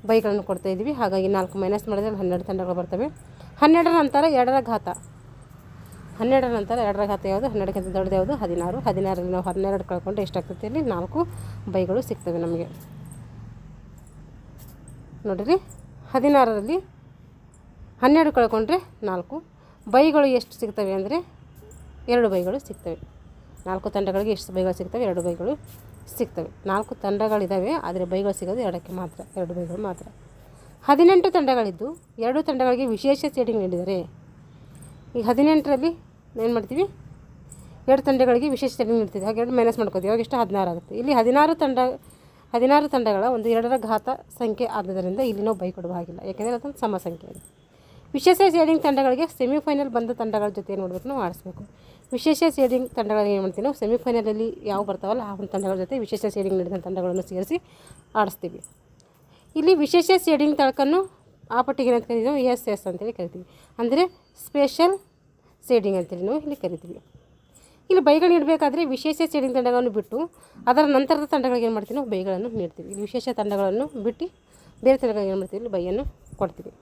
ಬೈಗಳನ್ನು ಕೊಡ್ತಾಯಿದ್ವಿ. ಹಾಗಾಗಿ 4 ಮೈನಸ್ ಮಾಡಿದ್ರೆ 12 ತಂಡಗಳು ಬರ್ತವೆ. 12ರ ನಂತರ 2ರ ಘಾತ 12ರ ನಂತರ 2ರ ಘಾತ ಯಾವುದು 12ಕ್ಕಿಂತ ದೊಡ್ಡದು ಯಾವುದು 16. 16ರಲ್ಲಿ ನಾವು 12 ಕಳ್ಕೊಂಡ್ರೆ ಎಷ್ಟಾಗ್ತೈತೆ ಇಲ್ಲಿ 4 ಬೈಗಳು ಸಿಗ್ತವೆ ನಮಗೆ. ನೋಡಿರಿ 16ರಲ್ಲಿ 12 ಕಳ್ಕೊಂಡ್ರೆ 4 ಬೈಗಳು ಎಷ್ಟು ಸಿಗ್ತವೆ ಅಂದರೆ 2 ಬೈಗಳು ಸಿಗ್ತವೆ. 4 ತಂಡಗಳಿಗೆ ಎಷ್ಟು ಬೈಗಳು ಸಿಗ್ತವೆ 2 ಬೈಗಳು ಸಿಗ್ತವೆ. 4 ತಂಡಗಳಿದ್ದಾವೆ ಆದರೆ ಬೈಗಳು ಸಿಗೋದು 2ಕ್ಕೆ ಮಾತ್ರ, 2 ಬೈಗಳು ಮಾತ್ರ. 18 ತಂಡಗಳಿದ್ದು 2 ತಂಡಗಳಿಗೆ ವಿಶೇಷ ಸೀಡಿಂಗ್ ನೀಡಿದರೆ ಈಗ 18ರಲ್ಲಿ ಏನು ಮಾಡ್ತೀವಿ 2 ತಂಡಗಳಿಗೆ ವಿಶೇಷ ಸೀಡಿಂಗ್ ನೀಡ್ತೀವಿ. ಹಾಗೆ 2 ಮೈನಸ್ ಮಾಡ್ಕೋತೀವಿ. ಇವಾಗ ಎಷ್ಟು 16 ಆಗುತ್ತೆ. ಇಲ್ಲಿ 16 ತಂಡಗಳ ಒಂದು 2ರ ಘಾತ ಸಂಖ್ಯೆ ಆದ್ದರಿಂದ ಇಲ್ಲಿ ನಾವು ಬೈ ಕೊಡುವ ಹಾಗಿಲ್ಲ, ಯಾಕೆಂದರೆ ಅದೊಂದು ಸಮ ಸಂಖ್ಯೆ ಇದೆ. ವಿಶೇಷ ಸೀಡಿಂಗ್ ತಂಡಗಳಿಗೆ ಸೆಮಿಫೈನಲ್ ಬಂದ ತಂಡಗಳ ಜೊತೆ ಏನು ಮಾಡಬೇಕು ನಾವು ಆಡಿಸ್ಬೇಕು. ವಿಶೇಷ ಸೀಡಿಂಗ್ ತಂಡಗಳಿಗೆ ಏನು ಮಾಡ್ತೀವಿ ನಾವು ಸೆಮಿಫೈನಲಲ್ಲಿ ಯಾವ ಬರ್ತಾವಲ್ಲ ಆ ಒಂದು ತಂಡಗಳ ಜೊತೆ ವಿಶೇಷ ಸೀಡಿಂಗ್ ನೀಡಿದ ತಂಡಗಳನ್ನು ಸೇರಿಸಿ ಆಡಿಸ್ತೀವಿ. ಇಲ್ಲಿ ವಿಶೇಷ ಸೀಡಿಂಗ್ ತಳಕನ್ನು ಆ ಪಟ್ಟಿಗೆ ಏನಂತ ಕರಿತೀವಿ ನಾವು ಎಸ್ ಅಂತೇಳಿ ಕರಿತೀವಿ. ಅಂದರೆ ಸ್ಪೆಷಲ್ ಸೀಡಿಂಗ್ ಅಂತೇಳಿ ನಾವು ಇಲ್ಲಿ ಕರಿತೀವಿ. ಇಲ್ಲಿ ಬೈಗಳು ನೀಡಬೇಕಾದ್ರೆ ವಿಶೇಷ ಸೀಡಿಂಗ್ ತಂಡಗಳನ್ನು ಬಿಟ್ಟು ಅದರ ನಂತರದ ತಂಡಗಳಿಗೆ ಏನು ಮಾಡ್ತೀವಿ ನಾವು ಬೈಗಳನ್ನು ನೀಡ್ತೀವಿ. ಇಲ್ಲಿ ವಿಶೇಷ ತಂಡಗಳನ್ನು ಬಿಟ್ಟು ಬೇರೆ ತಂಡಗಳಿಗೆ ಏನು ಮಾಡ್ತೀವಿ ಇಲ್ಲಿ ಬೈಯನ್ನು ಕೊಡ್ತೀವಿ.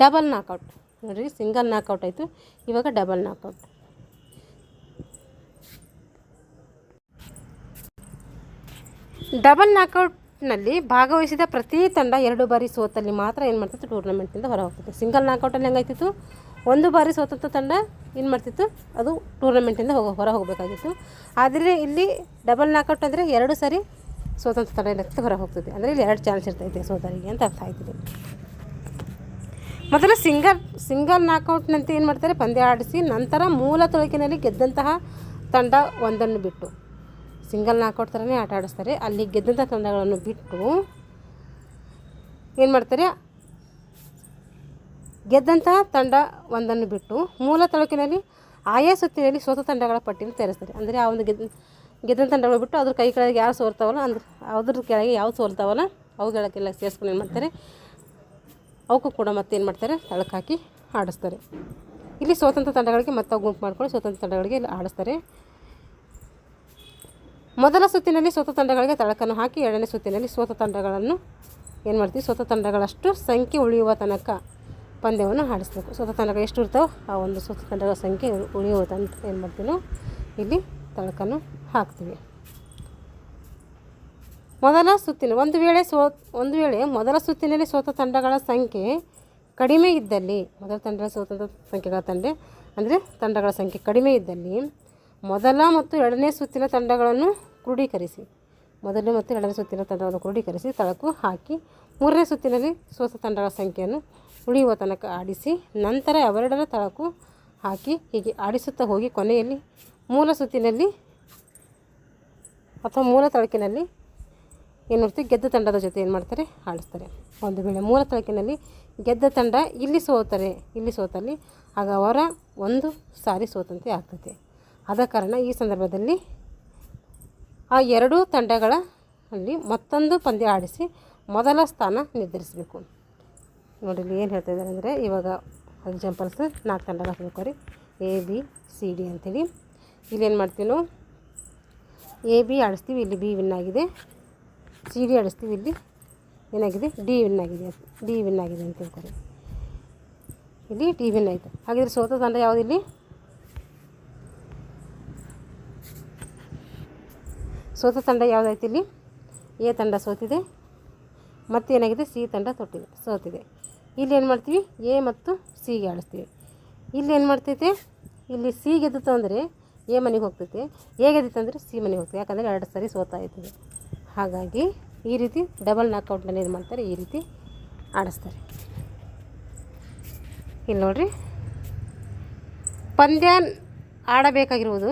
ಡಬಲ್ ನಾಕೌಟ್ ನೋಡಿರಿ, ಸಿಂಗಲ್ ನಾಕೌಟ್ ಆಯಿತು, ಇವಾಗ ಡಬಲ್ ನಾಕೌಟ್. ಡಬಲ್ ನಾಕೌಟ್ನಲ್ಲಿ ಭಾಗವಹಿಸಿದ ಪ್ರತಿ ತಂಡ 2 ಬಾರಿ ಸೋತಲ್ಲಿ ಮಾತ್ರ ಏನು ಮಾಡ್ತಿತ್ತು ಟೂರ್ನಮೆಂಟಿಂದ ಹೊರ ಹೋಗ್ತಿತ್ತು. ಸಿಂಗಲ್ ನಾಕೌಟಲ್ಲಿ ಹೆಂಗಾಯ್ತಿತ್ತು 1 ಬಾರಿ ಸೋತಂಥ ತಂಡ ಏನು ಮಾಡ್ತಿತ್ತು ಅದು ಟೂರ್ನಮೆಂಟಿಂದ ಹೊರ ಹೋಗಬೇಕಾಗಿತ್ತು. ಆದರೆ ಇಲ್ಲಿ ಡಬಲ್ ನಾಕೌಟ್ ಅಂದರೆ 2 ಸಾರಿ ಸೋತಂಥ ತಂಡ ಏನಾಗ್ತದೆ ಹೊರ ಹೋಗ್ತದೆ. ಅಂದರೆ ಇಲ್ಲಿ 2 ಚಾನ್ಸ್ ಇರ್ತೈತೆ ಸೋತರಿಗೆ ಅಂತ ಅರ್ಥ ಆಯ್ತದೆ. ಮೊದಲು ಸಿಂಗಲ್ ನಾಕೌಟ್ನಂತೆ ಏನು ಮಾಡ್ತಾರೆ ಪಂದ್ಯ ಆಡಿಸಿ ನಂತರ ಮೂಲ ತೊಳಕಿನಲ್ಲಿ ಗೆದ್ದಂತಹ ತಂಡ ಒಂದನ್ನು ಬಿಟ್ಟು ಸಿಂಗಲ್ ನಾಕೌಟ್ ಥರನೇ ಆಟ ಆಡಿಸ್ತಾರೆ. ಅಲ್ಲಿ ಗೆದ್ದಂಥ ತಂಡಗಳನ್ನು ಬಿಟ್ಟು ಏನು ಮಾಡ್ತಾರೆ ಗೆದ್ದಂತಹ ತಂಡ ಒಂದನ್ನು ಬಿಟ್ಟು ಮೂಲ ತಳಕಿನಲ್ಲಿ ಆಯಾ ಸುತ್ತಿನಲ್ಲಿ ಸೋತ ತಂಡಗಳ ಪಟ್ಟಿಯನ್ನು ತಯಾರಿಸ್ತಾರೆ. ಅಂದರೆ ಆ ಒಂದು ಗೆದ್ದಂಥ ತಂಡಗಳು ಬಿಟ್ಟು ಅದ್ರ ಕೈ ಕೆಳಗೆ ಯಾರು ಸೋಲ್ತಾವಲ್ಲ ಅಂದ್ರೆ ಅದ್ರ ಕೆಳಗೆ ಯಾವ ಸೋಲ್ತಾವಲ್ಲ ಅವುಗಳಕ್ಕೆಲ್ಲ ಸೇರಿಸ್ಕೊಂಡು ಏನು ಮಾಡ್ತಾರೆ ಅವಕ್ಕೂ ಕೂಡ ಮತ್ತೆ ಏನು ಮಾಡ್ತಾರೆ ತಳಕ್ಕೆ ಹಾಕಿ ಆಡಿಸ್ತಾರೆ. ಇಲ್ಲಿ ಸ್ವತಂತ್ರ ತಂಡಗಳಿಗೆ ಮತ್ತೆ ಗುಂಪು ಮಾಡ್ಕೊಂಡು ಸ್ವತಂತ್ರ ತಂಡಗಳಿಗೆ ಇಲ್ಲಿ ಆಡಿಸ್ತಾರೆ. ಮೊದಲ ಸುತ್ತಿನಲ್ಲಿ ಸೋತ ತಂಡಗಳಿಗೆ ತಳಕನ್ನು ಹಾಕಿ ಎರಡನೇ ಸುತ್ತಿನಲ್ಲಿ ಸೋತ ತಂಡಗಳನ್ನು ಏನು ಮಾಡ್ತೀವಿ ಸೋತ ತಂಡಗಳಷ್ಟು ಸಂಖ್ಯೆ ಉಳಿಯುವ ತನಕ ಪಂದ್ಯವನ್ನು ಆಡಿಸ್ಬೇಕು. ಸೋತ ತಂಡಗಳು ಎಷ್ಟು ಇರ್ತಾವೆ ಆ ಒಂದು ಸೋತ ತಂಡಗಳ ಸಂಖ್ಯೆ ಉಳಿಯುವ ತನಕ ಏನು ಮಾಡ್ತೀವಿ ನಾವು ಇಲ್ಲಿ ತಳಕನ್ನು ಹಾಕ್ತೀವಿ. ಮೊದಲ ಸುತ್ತಿನ ಒಂದು ವೇಳೆ ಮೊದಲ ಸುತ್ತಿನಲ್ಲಿ ಸೋತ ತಂಡಗಳ ಸಂಖ್ಯೆ ಕಡಿಮೆ ಇದ್ದಲ್ಲಿ, ಮೊದಲ ತಂಡಗಳ ಸೋತ ಸಂಖ್ಯೆಗಳ ತಂಡಗಳ ಸಂಖ್ಯೆ ಕಡಿಮೆ ಇದ್ದಲ್ಲಿ ಮೊದಲ ಮತ್ತು ಎರಡನೇ ಸುತ್ತಿನ ತಂಡಗಳನ್ನು ಕ್ರೋಢೀಕರಿಸಿ, ಮೊದಲ ಮತ್ತು ಎರಡನೇ ಸುತ್ತಿನ ತಂಡಗಳನ್ನು ಕ್ರೋಢೀಕರಿಸಿ ತಳಕು ಹಾಕಿ ಮೂರನೇ ಸುತ್ತಿನಲ್ಲಿ ಸೋತ ತಂಡಗಳ ಸಂಖ್ಯೆಯನ್ನು ಉಳಿಯುವ ತನಕ ಆಡಿಸಿ ನಂತರ ಅವೆರಡರ ತಳಕು ಹಾಕಿ ಹೀಗೆ ಆಡಿಸುತ್ತಾ ಹೋಗಿ ಕೊನೆಯಲ್ಲಿ ಮೂಲ ಸುತ್ತಿನಲ್ಲಿ ಅಥವಾ ಮೂಲ ತಳಕಿನಲ್ಲಿ ಏನು ಮಾಡ್ತೀವಿ ಗೆದ್ದ ತಂಡದ ಜೊತೆ ಏನು ಮಾಡ್ತಾರೆ ಆಡಿಸ್ತಾರೆ. ಒಂದು ವೇಳೆ ಮೂಲ ತಳಕಿನಲ್ಲಿ ಗೆದ್ದ ತಂಡ ಇಲ್ಲಿ ಸೋತಲ್ಲಿ ಆಗ ಅವರ ಒಂದು ಸಾರಿ ಸೋತಂತೆ ಆಗ್ತದೆ. ಆದ ಕಾರಣ ಈ ಸಂದರ್ಭದಲ್ಲಿ ಆ ಎರಡೂ ತಂಡಗಳ ಅಲ್ಲಿ ಮತ್ತೊಂದು ಪಂದ್ಯ ಆಡಿಸಿ ಮೊದಲ ಸ್ಥಾನ ನಿರ್ಧರಿಸಬೇಕು. ನೋಡಿರಿ ಏನು ಹೇಳ್ತಾ ಇದ್ದಾರೆ ಅಂದರೆ, ಇವಾಗ ಎಕ್ಸಾಂಪಲ್ಸ್ 4 ತಂಡಗಳು ಹಾಕ್ಬೇಕು ರೀ, ABCD ಅಂಥೇಳಿ. ಇಲ್ಲಿ ಏನು ಮಾಡ್ತೀವಿ ನಾವು, AB ಆಡಿಸ್ತೀವಿ, ಇಲ್ಲಿ B ವಿನ್ ಆಗಿದೆ. CD ಆಡಿಸ್ತೀವಿ, ಇಲ್ಲಿ ಏನಾಗಿದೆ D ವಿನ್ ಆಗಿದೆ ಅಂತ ತಿಳ್ಕೊರಿ. ಇಲ್ಲಿ D ವಿನ್ ಆಯಿತು. ಹಾಗಿದ್ರೆ ಸೋತ ತಂಡ ಯಾವುದು ಇಲ್ಲಿ? ಸೋತ ತಂಡ ಯಾವುದಾಯ್ತು ಇಲ್ಲಿ? A ತಂಡ ಸೋತಿದೆ, ಮತ್ತೇನಾಗಿದೆ C ತಂಡ ಸೋತಿದೆ. ಇಲ್ಲಿ ಏನು ಮಾಡ್ತೀವಿ, A ಮತ್ತು C ಗೆ ಆಡಿಸ್ತೀವಿ. ಇಲ್ಲಿ ಏನು ಮಾಡ್ತೈತೆ, ಇಲ್ಲಿ C ಗೆದ್ದಿತು ಅಂದರೆ A ಮನೆಗೆ ಹೋಗ್ತೈತೆ, A ಗೆದ್ದಿತ್ತು ಅಂದರೆ C ಮನೆಗೆ ಹೋಗ್ತದೆ. ಯಾಕಂದರೆ 2 ಸರಿ ಸೋತಾಯ್ತದೆ. ಹಾಗಾಗಿ ಈ ರೀತಿ ಡಬಲ್ ನಾಕೌಟ್ನಲ್ಲಿ ಏನು ಮಾಡ್ತಾರೆ, ಈ ರೀತಿ ಆಡಿಸ್ತಾರೆ. ಇಲ್ಲಿ ನೋಡಿರಿ, ಪಂದ್ಯ ಆಡಬೇಕಾಗಿರುವುದು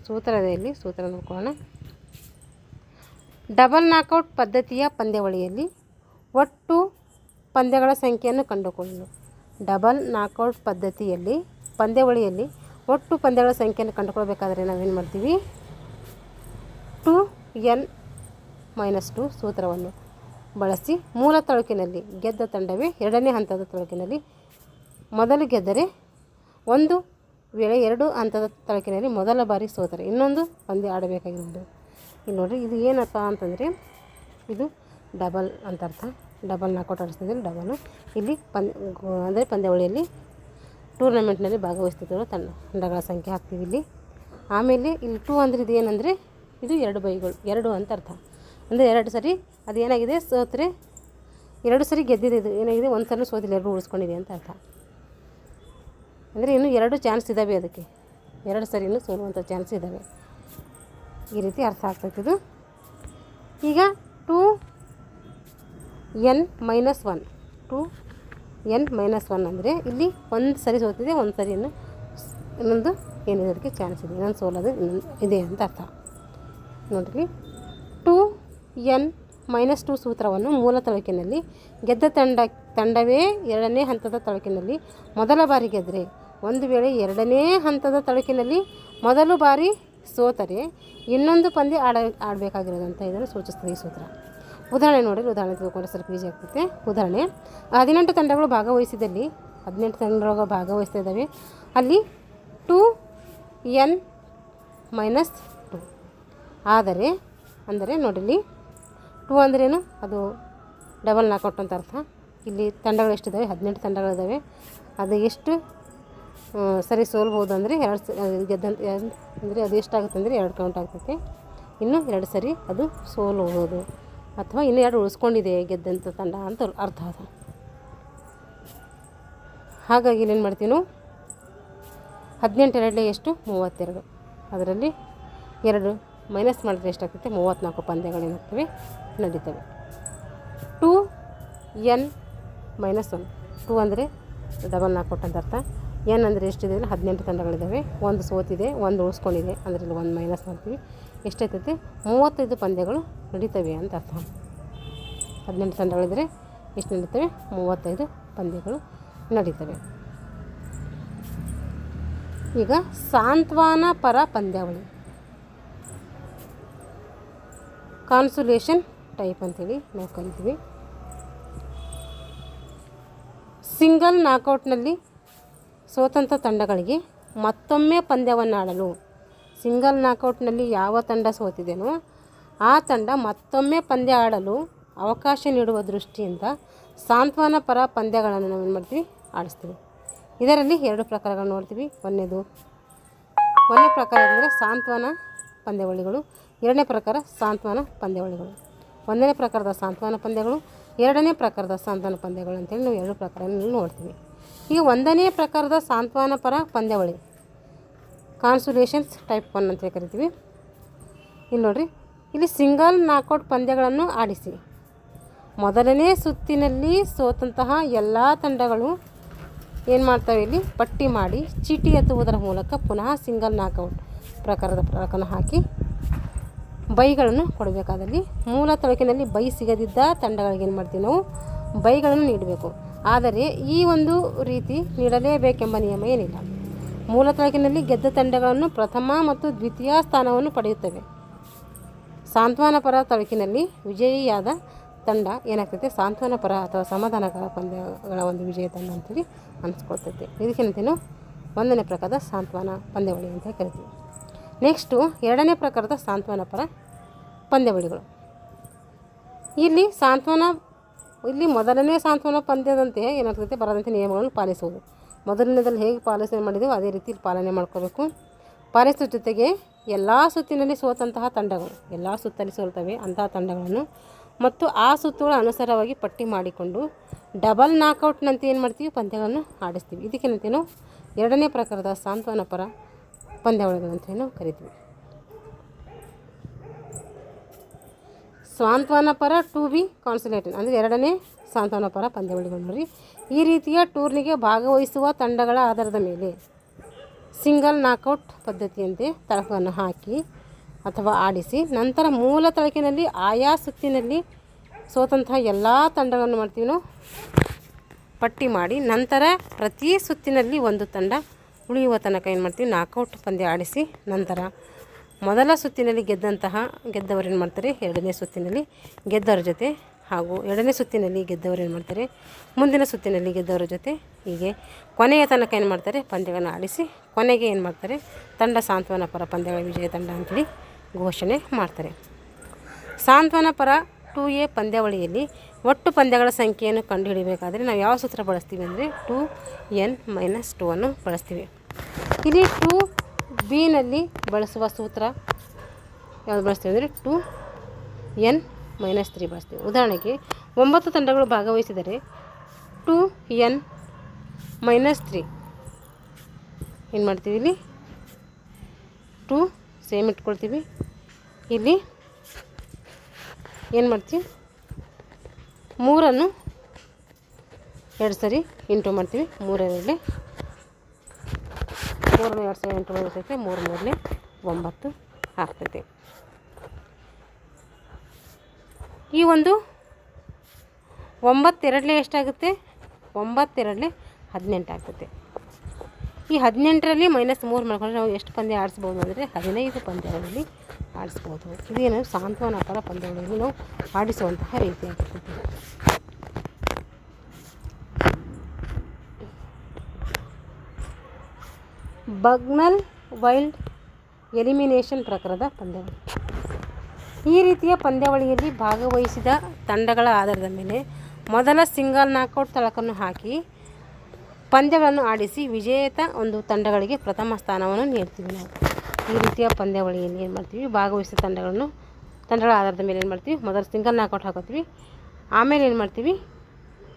ಸೂತ್ರ ನೋಡ್ಕೊಳ್ಳೋಣ. ಡಬಲ್ ನಾಕೌಟ್ ಪದ್ಧತಿಯ ಪಂದ್ಯಾವಳಿಯಲ್ಲಿ ಒಟ್ಟು ಪಂದ್ಯಗಳ ಸಂಖ್ಯೆಯನ್ನು ಕಂಡುಕೊಳ್ಳಲು. ಡಬಲ್ ನಾಕೌಟ್ ಪಂದ್ಯಾವಳಿಯಲ್ಲಿ ಒಟ್ಟು ಪಂದ್ಯಗಳ ಸಂಖ್ಯೆಯನ್ನು ಕಂಡುಕೊಳ್ಬೇಕಾದ್ರೆ ನಾವೇನು ಮಾಡ್ತೀವಿ, 2n-2 ಸೂತ್ರವನ್ನು ಬಳಸಿ ಮೂಲ ತಳುಕಿನಲ್ಲಿ ಗೆದ್ದ ತಂಡವೇ ಎರಡನೇ ಹಂತದ ತಳುಕಿನಲ್ಲಿ ಮೊದಲು ಗೆದ್ದರೆ, ಒಂದು ವೇಳೆ 2 ಹಂತದ ತಳುಕಿನಲ್ಲಿ ಮೊದಲ ಬಾರಿ ಸೋತರೆ ಇನ್ನೊಂದು ಪಂದ್ಯ ಆಡಬೇಕಾಗಿರುವುದು. ಇಲ್ಲಿ ನೋಡಿರಿ, ಇದು ಏನಪ್ಪ ಅಂತಂದರೆ ಇದು ಡಬಲ್ ಅಂತ ಅರ್ಥ. ಡಬಲ್ ನಾಕೌಟ್ ಆಡಿಸ್ತಿದ್ದಲ್ಲಿ ಡಬಲು. ಇಲ್ಲಿ ಅಂದರೆ ಪಂದ್ಯಾವಳಿಯಲ್ಲಿ ಟೂರ್ನಮೆಂಟ್ನಲ್ಲಿ ಭಾಗವಹಿಸ್ತಿದ್ರು ತಂಡಗಳ ಸಂಖ್ಯೆ ಹಾಕ್ತೀವಿ ಇಲ್ಲಿ. ಆಮೇಲೆ ಇಲ್ಲಿ 2 ಅಂದರೆ ಇದು ಏನಂದರೆ ಇದು 2 ಬೈಗಳು, 2 ಅಂತ ಅರ್ಥ. ಅಂದರೆ 2 ಸರಿ ಅದು ಏನಾಗಿದೆ ಸೋತ್ರೆ 2 ಸರಿ ಗೆದ್ದಿದೆ, ಇದು ಏನಾಗಿದೆ 1 ಸಲ ಸೋತಿಲ್ಲ, 2 ಉಳಿಸ್ಕೊಂಡಿದೆ ಅಂತ ಅರ್ಥ. ಅಂದರೆ ಇನ್ನೂ 2 ಚಾನ್ಸ್ ಇದ್ದಾವೆ, ಅದಕ್ಕೆ 2 ಸರಿನೂ ಸೋಲುವಂಥ ಚಾನ್ಸ್ ಇದ್ದಾವೆ. ಈ ರೀತಿ ಅರ್ಥ ಆಗ್ತೈತಿದು. ಈಗ 2n-1 ಅಂದರೆ ಇಲ್ಲಿ 1 ಸರಿ ಸೋತಿದೆ, 1 ಸರಿ ಇನ್ನೊಂದು ಏನಿದೆ ಅದಕ್ಕೆ ಚಾನ್ಸ್ ಇದೆ, ಇನ್ನೊಂದು ಸೋಲೋದು ಇದೆ ಅಂತ ಅರ್ಥ. ನೋಡಿರಿ, 2n-2 ಸೂತ್ರವನ್ನು ಮೂಲ ತಳುಕಿನಲ್ಲಿ ಗೆದ್ದ ತಂಡವೇ ಎರಡನೇ ಹಂತದ ತಳುಕಿನಲ್ಲಿ ಮೊದಲ ಬಾರಿ ಗೆದ್ದರೆ, ಒಂದು ವೇಳೆ ಎರಡನೇ ಹಂತದ ತಳುಕಿನಲ್ಲಿ ಮೊದಲು ಬಾರಿ ಸೋತರೆ ಇನ್ನೊಂದು ಪಂದ್ಯ ಆಡಬೇಕಾಗಿರೋದಂತ ಇದನ್ನು ಸೂಚಿಸ್ತದೆ ಈ ಸೂತ್ರ. ಉದಾಹರಣೆ ನೋಡಿರಿ, ಉದಾಹರಣೆ ತಿಳ್ಕೊಂಡ್ರೆ ಸ್ವಲ್ಪ ಈಜಿ ಆಗ್ತೈತೆ. ಉದಾಹರಣೆ, 18 ತಂಡಗಳು ಭಾಗವಹಿಸಿದಲ್ಲಿ 18 ತಂಡಗಳು ಭಾಗವಹಿಸ್ತಾ ಇದ್ದಾವೆ. ಅಲ್ಲಿ 2n-2 ಆದರೆ ಅಂದರೆ ನೋಡಿರಿ, 2 ಅಂದ್ರೇನು, ಅದು ಡಬಲ್ ನಾಕೌಟ್ ಅಂತ ಅರ್ಥ. ಇಲ್ಲಿ ತಂಡಗಳು ಎಷ್ಟಿದ್ದಾವೆ, 18 ತಂಡಗಳಿದ್ದಾವೆ. ಅದು ಎಷ್ಟು ಸರಿ ಸೋಲ್ಬೋದು ಅಂದರೆ 2 ಗೆದ್ದಂತ ಅಂದರೆ ಅದು ಎಷ್ಟಾಗುತ್ತೆ ಅಂದರೆ 2 ಕೌಂಟ್ ಆಗ್ತೈತೆ. ಇನ್ನು 2 ಸರಿ ಅದು ಸೋಲಬಹುದು ಅಥವಾ ಇನ್ನೂ 2 ಉಳಿಸ್ಕೊಂಡಿದೆ ಗೆದ್ದಂಥ ತಂಡ ಅಂತ ಅರ್ಥ ಅದು. ಹಾಗಾಗಿ ಇಲ್ಲೇನು ಮಾಡ್ತೀವಿ ನಾವು, 18 ಎರಡಲೇ ಎಷ್ಟು 32, ಅದರಲ್ಲಿ 2 ಮೈನಸ್ ಮಾಡಿದ್ರೆ ಎಷ್ಟಾಗ್ತೈತೆ 34 ಪಂದ್ಯಗಳೇನಾಗ್ತವೆ ನಡೀತವೆ. 2n-1, 2 ಅಂದರೆ ಡಬಲ್ ನಾಕೌಟ್ ಅಂತ ಅರ್ಥ. n ಅಂದರೆ ಎಷ್ಟಿದೆ, 18 ತಂಡಗಳಿದ್ದಾವೆ, 1 ಸೋತಿದೆ, 1 ಉಳಿಸ್ಕೊಂಡಿದೆ, ಅದರಲ್ಲಿ 1 ಮೈನಸ್ ಮಾಡ್ತೀವಿ. ಎಷ್ಟಾಯ್ತೈತೆ 35 ಪಂದ್ಯಗಳು ನಡೀತವೆ ಅಂತ ಅರ್ಥ. 18 ತಂಡಗಳಿದ್ದರೆ ಎಷ್ಟು ನಡೀತವೆ, 35 ಪಂದ್ಯಗಳು ನಡೀತವೆ. ಈಗ ಸಾಂತ್ವನ ಪರ ಪಂದ್ಯಾವಳಿ, ಕಾನ್ಸುಲೇಷನ್ ಟೈಪ್ ಅಂತೇಳಿ ನಾವು ಕರಿತೀವಿ. ಸಿಂಗಲ್ ನಾಕೌಟ್ನಲ್ಲಿ ಸ್ವತಂತ್ರ ತಂಡಗಳಿಗೆ ಮತ್ತೊಮ್ಮೆ ಪಂದ್ಯವನ್ನು ಆಡಲು, ಸಿಂಗಲ್ ನಾಕೌಟ್ನಲ್ಲಿ ಯಾವ ತಂಡ ಸೋತಿದೆಯೋ ಆ ತಂಡ ಮತ್ತೊಮ್ಮೆ ಪಂದ್ಯ ಆಡಲು ಅವಕಾಶ ನೀಡುವ ದೃಷ್ಟಿಯಿಂದ ಸಾಂತ್ವನ ಪರ ಪಂದ್ಯಗಳನ್ನು ನಾವು ಏನು ಮಾಡ್ತೀವಿ, ಆಡಿಸ್ತೀವಿ. ಇದರಲ್ಲಿ 2 ಪ್ರಕಾರಗಳು ನೋಡ್ತೀವಿ. ಒಂದನೇ ಪ್ರಕಾರ ಅಂದರೆ ಸಾಂತ್ವನ ಪಂದ್ಯಾವಳಿಗಳು, ಎರಡನೇ ಪ್ರಕಾರ ಸಾಂತ್ವನ ಪಂದ್ಯಾವಳಿಗಳು. ಒಂದನೇ ಪ್ರಕಾರದ ಸಾಂತ್ವನ ಪಂದ್ಯಗಳು, ಎರಡನೇ ಪ್ರಕಾರದ ಸಾಂತ್ವನ ಪಂದ್ಯಗಳು ಅಂತೇಳಿ ನಾವು ಎರಡು ಪ್ರಕಾರಗಳನ್ನು ನೋಡ್ತೀವಿ. ಈಗ ಒಂದನೇ ಪ್ರಕಾರದ ಸಾಂತ್ವನ ಪರ ಪಂದ್ಯಾವಳಿ ಕಾನ್ಸುಲೇಷನ್ಸ್ ಟೈಪ್ 1 ಅಂತ ಕರಿತೀವಿ. ಇಲ್ಲಿ ನೋಡಿರಿ, ಇಲ್ಲಿ ಸಿಂಗಲ್ ನಾಕೌಟ್ ಪಂದ್ಯಗಳನ್ನು ಆಡಿಸಿ ಮೊದಲನೇ ಸುತ್ತಿನಲ್ಲಿ ಸೋತಂತಹ ಎಲ್ಲ ತಂಡಗಳು ಏನು ಮಾಡ್ತವೆ, ಇಲ್ಲಿ ಪಟ್ಟಿ ಮಾಡಿ ಚೀಟಿ ಎತ್ತುವುದರ ಮೂಲಕ ಪುನಃ ಸಿಂಗಲ್ ನಾಕೌಟ್ ಪ್ರಕಾರದ ಪ್ರಕರಣ ಹಾಕಿ ಬೈಗಳನ್ನು ಕೊಡಬೇಕಾದಲ್ಲಿ ಮೂಲ ತಳಕಿನಲ್ಲಿ ಬೈ ಸಿಗದಿದ್ದ ತಂಡಗಳಿಗೆ ಏನು ಮಾಡ್ತೀವಿ ನಾವು ಬೈಗಳನ್ನು ನೀಡಬೇಕು. ಆದರೆ ಈ ಒಂದು ರೀತಿ ನೀಡಲೇಬೇಕೆಂಬ ನಿಯಮ ಏನಿಲ್ಲ. ಮೂಲ ತಳಕಿನಲ್ಲಿ ಗೆದ್ದ ತಂಡಗಳನ್ನು ಪ್ರಥಮ ಮತ್ತು ದ್ವಿತೀಯ ಸ್ಥಾನವನ್ನು ಪಡೆಯುತ್ತವೆ. ಸಾಂತ್ವನ ಪರ ತಳಕಿನಲ್ಲಿ ವಿಜಯಿಯಾದ ತಂಡ ಏನಾಗ್ತೈತೆ, ಸಾಂತ್ವನ ಪರ ಅಥವಾ ಸಮಾಧಾನಕರ ಪಂದ್ಯಗಳ ಒಂದು ವಿಜಯ ತಂಡ ಅಂತೇಳಿ ಅನಿಸ್ಕೊಳ್ತೈತೆ. ಇದಕ್ಕೇನಂತೀವಿ ನಾವು ಒಂದನೇ ಪ್ರಕಾರದ ಸಾಂತ್ವನ ಪಂದ್ಯಾವಳಿ ಅಂತ ಕರಿತೀವಿ. ನೆಕ್ಸ್ಟು ಎರಡನೇ ಪ್ರಕಾರದ ಸಾಂತ್ವನ ಪರ ಪಂದ್ಯಾವಳಿಗಳು. ಇಲ್ಲಿ ಮೊದಲನೇ ಸಾಂತ್ವನ ಪಂದ್ಯದಂತೆ ಏನಾಗ್ತೈತೆ, ಬರದಂತೆ ನಿಯಮಗಳನ್ನು ಪಾಲಿಸುವುದು. ಮೊದಲನೇದಲ್ಲಿ ಹೇಗೆ ಪಾಲನೆ ಮಾಡಿದೆವು ಅದೇ ರೀತಿ ಪಾಲನೆ ಮಾಡ್ಕೋಬೇಕು. ಪಾಲಿಸೋ ಜೊತೆಗೆ ಎಲ್ಲ ಸುತ್ತಿನಲ್ಲಿ ಸೋತಂತಹ ತಂಡಗಳು, ಎಲ್ಲ ಸುತ್ತಲ್ಲಿ ಸೋಲ್ತವೆ ಅಂತಹ ತಂಡಗಳನ್ನು ಮತ್ತು ಆ ಸುತ್ತುಗಳ ಅನುಸಾರವಾಗಿ ಪಟ್ಟಿ ಮಾಡಿಕೊಂಡು ಡಬಲ್ ನಾಕೌಟ್ನಂತೆ ಏನು ಮಾಡ್ತೀವಿ, ಪಂದ್ಯಗಳನ್ನು ಆಡಿಸ್ತೀವಿ. ಇದಕ್ಕೇನಂತೀವಿ ನಾವು ಎರಡನೇ ಪ್ರಕಾರದ ಸಾಂತ್ವನ ಪರ ಪಂದ್ಯಾವಳಿಗಳಂತ ನಾವು ಕರಿತೀವಿ. ಸಾಂತ್ವನ ಪರ ಟು ಬಿ ಕಾನ್ಸುಲೇಟೆಡ್ ಅಂದರೆ ಎರಡನೇ ಸಾಂತ್ವನ ಪರ ಪಂದ್ಯಾವಳಿಗಳು ನೋಡಿ. ಈ ರೀತಿಯ ಟೂರ್ನಿಗೆ ಭಾಗವಹಿಸುವ ತಂಡಗಳ ಆಧಾರದ ಮೇಲೆ ಸಿಂಗಲ್ ನಾಕೌಟ್ ಪದ್ಧತಿಯಂತೆ ತಳಕವನ್ನು ಹಾಕಿ ಅಥವಾ ಆಡಿಸಿ ನಂತರ ಮೂಲ ತಳಕಿನಲ್ಲಿ ಆಯಾ ಸುತ್ತಿನಲ್ಲಿ ಸೋತಂತಹ ಎಲ್ಲ ತಂಡಗಳನ್ನು ಮಾಡ್ತೀವಿ ನಾವು ಪಟ್ಟಿ ಮಾಡಿ ನಂತರ ಪ್ರತಿ ಸುತ್ತಿನಲ್ಲಿ ಒಂದು ತಂಡ ಉಳಿಯುವ ತನಕ ಏನು ಮಾಡ್ತೀವಿ ನಾಕೌಟ್ ಪಂದ್ಯ ಆಡಿಸಿ ನಂತರ ಮೊದಲ ಸುತ್ತಿನಲ್ಲಿ ಗೆದ್ದವರು ಏನು ಮಾಡ್ತಾರೆ, ಎರಡನೇ ಸುತ್ತಿನಲ್ಲಿ ಗೆದ್ದವರ ಜೊತೆ ಹಾಗೂ ಎರಡನೇ ಸುತ್ತಿನಲ್ಲಿ ಗೆದ್ದವರು ಏನು ಮಾಡ್ತಾರೆ, ಮುಂದಿನ ಸುತ್ತಿನಲ್ಲಿ ಗೆದ್ದವರ ಜೊತೆ ಹೀಗೆ ಕೊನೆಯ ತನಕ ಏನು ಮಾಡ್ತಾರೆ, ಪಂದ್ಯಗಳನ್ನು ಆಡಿಸಿ ಕೊನೆಗೆ ಏನು ಮಾಡ್ತಾರೆ, ತಂಡ ಸಾಂತ್ವನ ಪರ ಪಂದ್ಯಗಳ ವಿಜಯ ತಂಡ ಅಂತೇಳಿ ಘೋಷಣೆ ಮಾಡ್ತಾರೆ. ಸಾಂತ್ವನ ಪರ 2A ಪಂದ್ಯಾವಳಿಯಲ್ಲಿ ಒಟ್ಟು ಪಂದ್ಯಗಳ ಸಂಖ್ಯೆಯನ್ನು ಕಂಡುಹಿಡಿಯಬೇಕಾದರೆ ನಾವು ಯಾವ ಸೂತ್ರ ಬಳಸ್ತೀವಿ ಅಂದರೆ 2n-2 ಅನ್ನು ಬಳಸ್ತೀವಿ. ಇಲ್ಲಿ 2Bನಲ್ಲಿ ಬಳಸುವ ಸೂತ್ರ ಯಾವುದು ಬಳಸ್ತೀವಿ ಅಂದರೆ 2n-3 ಬಳಸ್ತೀವಿ. ಉದಾಹರಣೆಗೆ 9 ತಂಡಗಳು ಭಾಗವಹಿಸಿದರೆ 2n-3 ಏನು ಮಾಡ್ತೀವಿ, ಇಲ್ಲಿ 2 ಸೇಮ್ ಇಟ್ಕೊಳ್ತೀವಿ. ಇಲ್ಲಿ ಏನು ಮಾಡ್ತೀವಿ, 3ಅನ್ನು 2 ಸರಿ ಇಂಟು ಮಾಡ್ತೀವಿ. 3 2 ಸರಿ ಇಂಟು ಮಾಡಿರ್ತೈತೆ, 3 3 9 ಆಗ್ತೈತೆ. ಈ ಒಂದು 9 2 ಎಷ್ಟಾಗುತ್ತೆ, 9 2 18 ಆಗ್ತೈತೆ. ಈ 18ರಲ್ಲಿ -3 ಮಾಡ್ಕೊಂಡ್ರೆ ನಾವು ಎಷ್ಟು ಪಂದ್ಯ ಆಡಿಸ್ಬೋದು ಅಂದರೆ 15 ಪಂದ್ಯಗಳಲ್ಲಿ ಆಡಿಸ್ಬೋದು. ಇದೇನು ಸಾಂತ್ವನ ಪರ ಪಂದ್ಯಗಳಲ್ಲಿ ನಾವು ಆಡಿಸುವಂತಹ ರೀತಿ ಆಗಿರ್ತೈತೆ. ಬಗ್ನಲ್ ವೈಲ್ಡ್ ಎಲಿಮಿನೇಷನ್ ಪ್ರಕಾರದ ಪಂದ್ಯಾವಳಿ. ಈ ರೀತಿಯ ಪಂದ್ಯಾವಳಿಯಲ್ಲಿ ಭಾಗವಹಿಸಿದ ತಂಡಗಳ ಆಧಾರದ ಮೇಲೆ ಮೊದಲ ಸಿಂಗಲ್ ನಾಕೌಟ್ ತಳಕನ್ನು ಹಾಕಿ ಪಂದ್ಯಗಳನ್ನು ಆಡಿಸಿ ವಿಜೇತ ಒಂದು ತಂಡಗಳಿಗೆ ಪ್ರಥಮ ಸ್ಥಾನವನ್ನು ನೀಡ್ತೀವಿ. ನಾವು ಈ ರೀತಿಯ ಪಂದ್ಯಾವಳಿಯಲ್ಲಿ ಏನು ಮಾಡ್ತೀವಿ, ಭಾಗವಹಿಸಿದ ತಂಡಗಳ ಆಧಾರದ ಮೇಲೆ ಏನು ಮಾಡ್ತೀವಿ, ಮೊದಲು ಸಿಂಗಲ್ ನಾಕೌಟ್ ಹಾಕೋತೀವಿ. ಆಮೇಲೆ ಏನು ಮಾಡ್ತೀವಿ,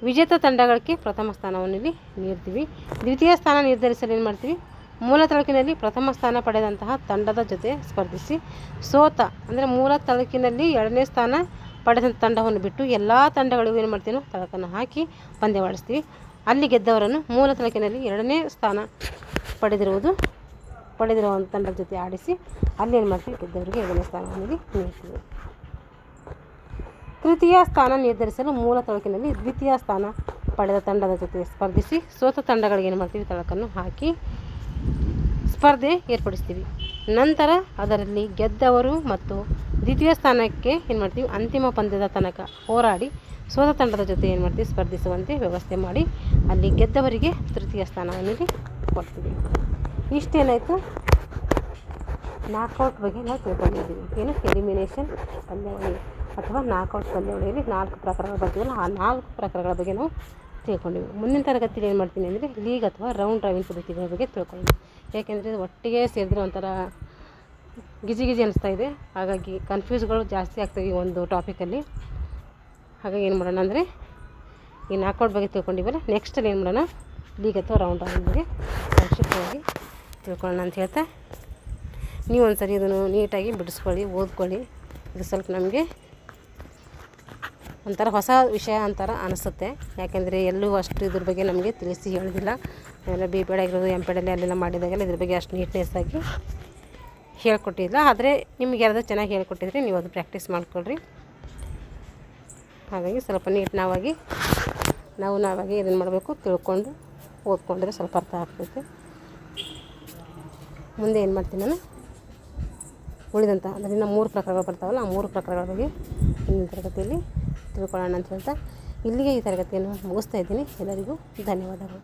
ವಿಜೇತ ತಂಡಗಳಿಗೆ ಪ್ರಥಮ ಸ್ಥಾನವನ್ನು ಇಲ್ಲಿ ನೀಡ್ತೀವಿ. ದ್ವಿತೀಯ ಸ್ಥಾನ ನಿರ್ಧರಿಸಲು ಏನು ಮಾಡ್ತೀವಿ, ಮೂಲ ತಳಕಿನಲ್ಲಿ ಪ್ರಥಮ ಸ್ಥಾನ ಪಡೆದಂತಹ ತಂಡದ ಜೊತೆ ಸ್ಪರ್ಧಿಸಿ ಸೋತ ಅಂದರೆ ಮೂಲ ತಳಕಿನಲ್ಲಿ ಎರಡನೇ ಸ್ಥಾನ ಪಡೆದಂಥ ತಂಡವನ್ನು ಬಿಟ್ಟು ಎಲ್ಲ ತಂಡಗಳಿಗೂ ಏನು ಮಾಡ್ತೀವಿ, ತಳಕನ್ನು ಹಾಕಿ ಪಂದ್ಯವಾಡಿಸ್ತೀವಿ. ಅಲ್ಲಿ ಗೆದ್ದವರನ್ನು ಮೂಲ ತಳಕಿನಲ್ಲಿ ಎರಡನೇ ಸ್ಥಾನ ಪಡೆದಿರುವ ಒಂದು ತಂಡದ ಜೊತೆ ಆಡಿಸಿ ಅಲ್ಲಿ ಏನು ಮಾಡ್ತೀವಿ, ಗೆದ್ದವರಿಗೆ ಎರಡನೇ ಸ್ಥಾನವನ್ನು ನೀಡ್ತೀವಿ. ತೃತೀಯ ಸ್ಥಾನ ನಿರ್ಧರಿಸಲು ಮೂಲ ತಳಕಿನಲ್ಲಿ ದ್ವಿತೀಯ ಸ್ಥಾನ ಪಡೆದ ತಂಡದ ಜೊತೆ ಸ್ಪರ್ಧಿಸಿ ಸೋತ ತಂಡಗಳಿಗೆ ಏನು ಮಾಡ್ತೀವಿ, ತಳಕನ್ನು ಹಾಕಿ ಸ್ಪರ್ಧೆ ಏರ್ಪಡಿಸ್ತೀವಿ. ನಂತರ ಅದರಲ್ಲಿ ಗೆದ್ದವರು ಮತ್ತು ದ್ವಿತೀಯ ಸ್ಥಾನಕ್ಕೆ ಏನು ಮಾಡ್ತೀವಿ, ಅಂತಿಮ ಪಂದ್ಯದ ತನಕ ಹೋರಾಡಿ ಸೋತ ತಂಡದ ಜೊತೆ ಏನು ಮಾಡ್ತೀವಿ, ಸ್ಪರ್ಧಿಸುವಂತೆ ವ್ಯವಸ್ಥೆ ಮಾಡಿ ಅಲ್ಲಿ ಗೆದ್ದವರಿಗೆ ತೃತೀಯ ಸ್ಥಾನವನ್ನು ಕೊಡ್ತೀವಿ. ಇಷ್ಟೇನಾಯಿತು, ನಾಕೌಟ್ ಬಗ್ಗೆ ನಾವು ತಿಳ್ಕೊಂಡಿದ್ದೀವಿ. ಏನು ಎಲಿಮಿನೇಷನ್ ಪಂದ್ಯಾವಳಿ ಅಥವಾ ನಾಕೌಟ್ ಪಂದ್ಯಾವಳಿಯಲ್ಲಿ 4 ಪ್ರಕಾರಗಳು ಬರ್ತೀವಲ್ಲ, ಆ 4 ಪ್ರಕಾರಗಳ ಬಗ್ಗೆ ನಾವು ತಿಳ್ಕೊಂಡಿವಿ. ಮುಂದಿನ ತರಗತಿಯಲ್ಲಿ ಏನು ಮಾಡ್ತೀನಿ ಅಂದರೆ ಲೀಗ್ ಅಥವಾ ರೌಂಡ್ ರಾಬಿನ್ ಪದ್ಧತಿಗಳ ಬಗ್ಗೆ ತಿಳ್ಕೊಳ್ಳೋಣ. ಯಾಕೆಂದರೆ ಒಟ್ಟಿಗೆ ಸೇರಿದ್ರೆ ಒಂಥರ ಗಿಜಿ ಗಿಜಿ ಅನಿಸ್ತಾ ಇದೆ. ಹಾಗಾಗಿ ಕನ್ಫ್ಯೂಸ್ಗಳು ಜಾಸ್ತಿ ಆಗ್ತವೆ ಈ ಒಂದು ಟಾಪಿಕಲ್ಲಿ. ಹಾಗಾಗಿ ಏನು ಮಾಡೋಣ ಅಂದರೆ ಈ ನಾಕೌಟ್ ಬಗ್ಗೆ ತಿಳ್ಕೊಂಡಿವಲ್ಲ, ನೆಕ್ಸ್ಟಲ್ಲಿ ಏನು ಮಾಡೋಣ ಲೀಗ್ ಅಥವಾ ರೌಂಡ್ ರಾಬಿನ್ ಬಗ್ಗೆ ಸಂಕ್ಷಿಪ್ತವಾಗಿ ತಿಳ್ಕೊಳ್ಳೋಣ ಅಂತ ಹೇಳ್ತಾ, ನೀವು ಒಂದು ಸರಿ ಇದನ್ನು ನೀಟಾಗಿ ಬಿಡಿಸ್ಕೊಳ್ಳಿ, ಓದ್ಕೊಳ್ಳಿ. ಇದು ಸ್ವಲ್ಪ ನಮಗೆ ಒಂಥರ ಹೊಸ ವಿಷಯ ಅಂತಾರ ಅನಿಸುತ್ತೆ. ಯಾಕೆಂದರೆ ಎಲ್ಲೂ ಅಷ್ಟು ಇದ್ರ ಬಗ್ಗೆ ನಮಗೆ ತಿಳಿಸಿ ಹೇಳೋದಿಲ್ಲ. ಎಲ್ಲ ಬಿ ಪಿ ಎಡ್ ಆಗಿರೋದು ಎಮ್ ಪಿ ಎಡಲ್ಲಿ ಅಲ್ಲೆಲ್ಲ ಮಾಡಿದಾಗೆಲ್ಲ ಇದ್ರ ಬಗ್ಗೆ ಅಷ್ಟು ನೀಟ್ನೆಸ್ಸಾಗಿ ಹೇಳ್ಕೊಟ್ಟಿಲ್ಲ. ಆದರೆ ನಿಮ್ಗೆ ಯಾರಾದರೂ ಚೆನ್ನಾಗಿ ಹೇಳ್ಕೊಟ್ಟಿದ್ರೆ ನೀವು ಅದು ಪ್ರಾಕ್ಟೀಸ್ ಮಾಡ್ಕೊಳ್ರಿ. ಹಾಗಾಗಿ ಸ್ವಲ್ಪ ನಾವಾಗಿ ಇದನ್ನು ಮಾಡಬೇಕು, ತಿಳ್ಕೊಂಡು ಓದ್ಕೊಂಡ್ರೆ ಸ್ವಲ್ಪ ಅರ್ಥ ಆಗ್ತೈತೆ. ಮುಂದೆ ಏನು ಮಾಡ್ತೀನಿ ನಾನು ಉಳಿದಂಥ ಅಂದರೆ ಇನ್ನು 3 ಪ್ರಕಾರಗಳು ಬರ್ತಾವಲ್ಲ, ಆ 3 ಪ್ರಕಾರಗಳ ಬಗ್ಗೆ ಹಿಂದಿನ ತರಗತಿಯಲ್ಲಿ ತಿಳ್ಕೊಳ್ಳೋಣ ಅಂತ ಹೇಳ್ತಾ ಇಲ್ಲಿಗೆ ಈ ತರಗತಿಯನ್ನು ಮುಗಿಸ್ತಾ ಇದ್ದೀನಿ. ಎಲ್ಲರಿಗೂ ಧನ್ಯವಾದಗಳು.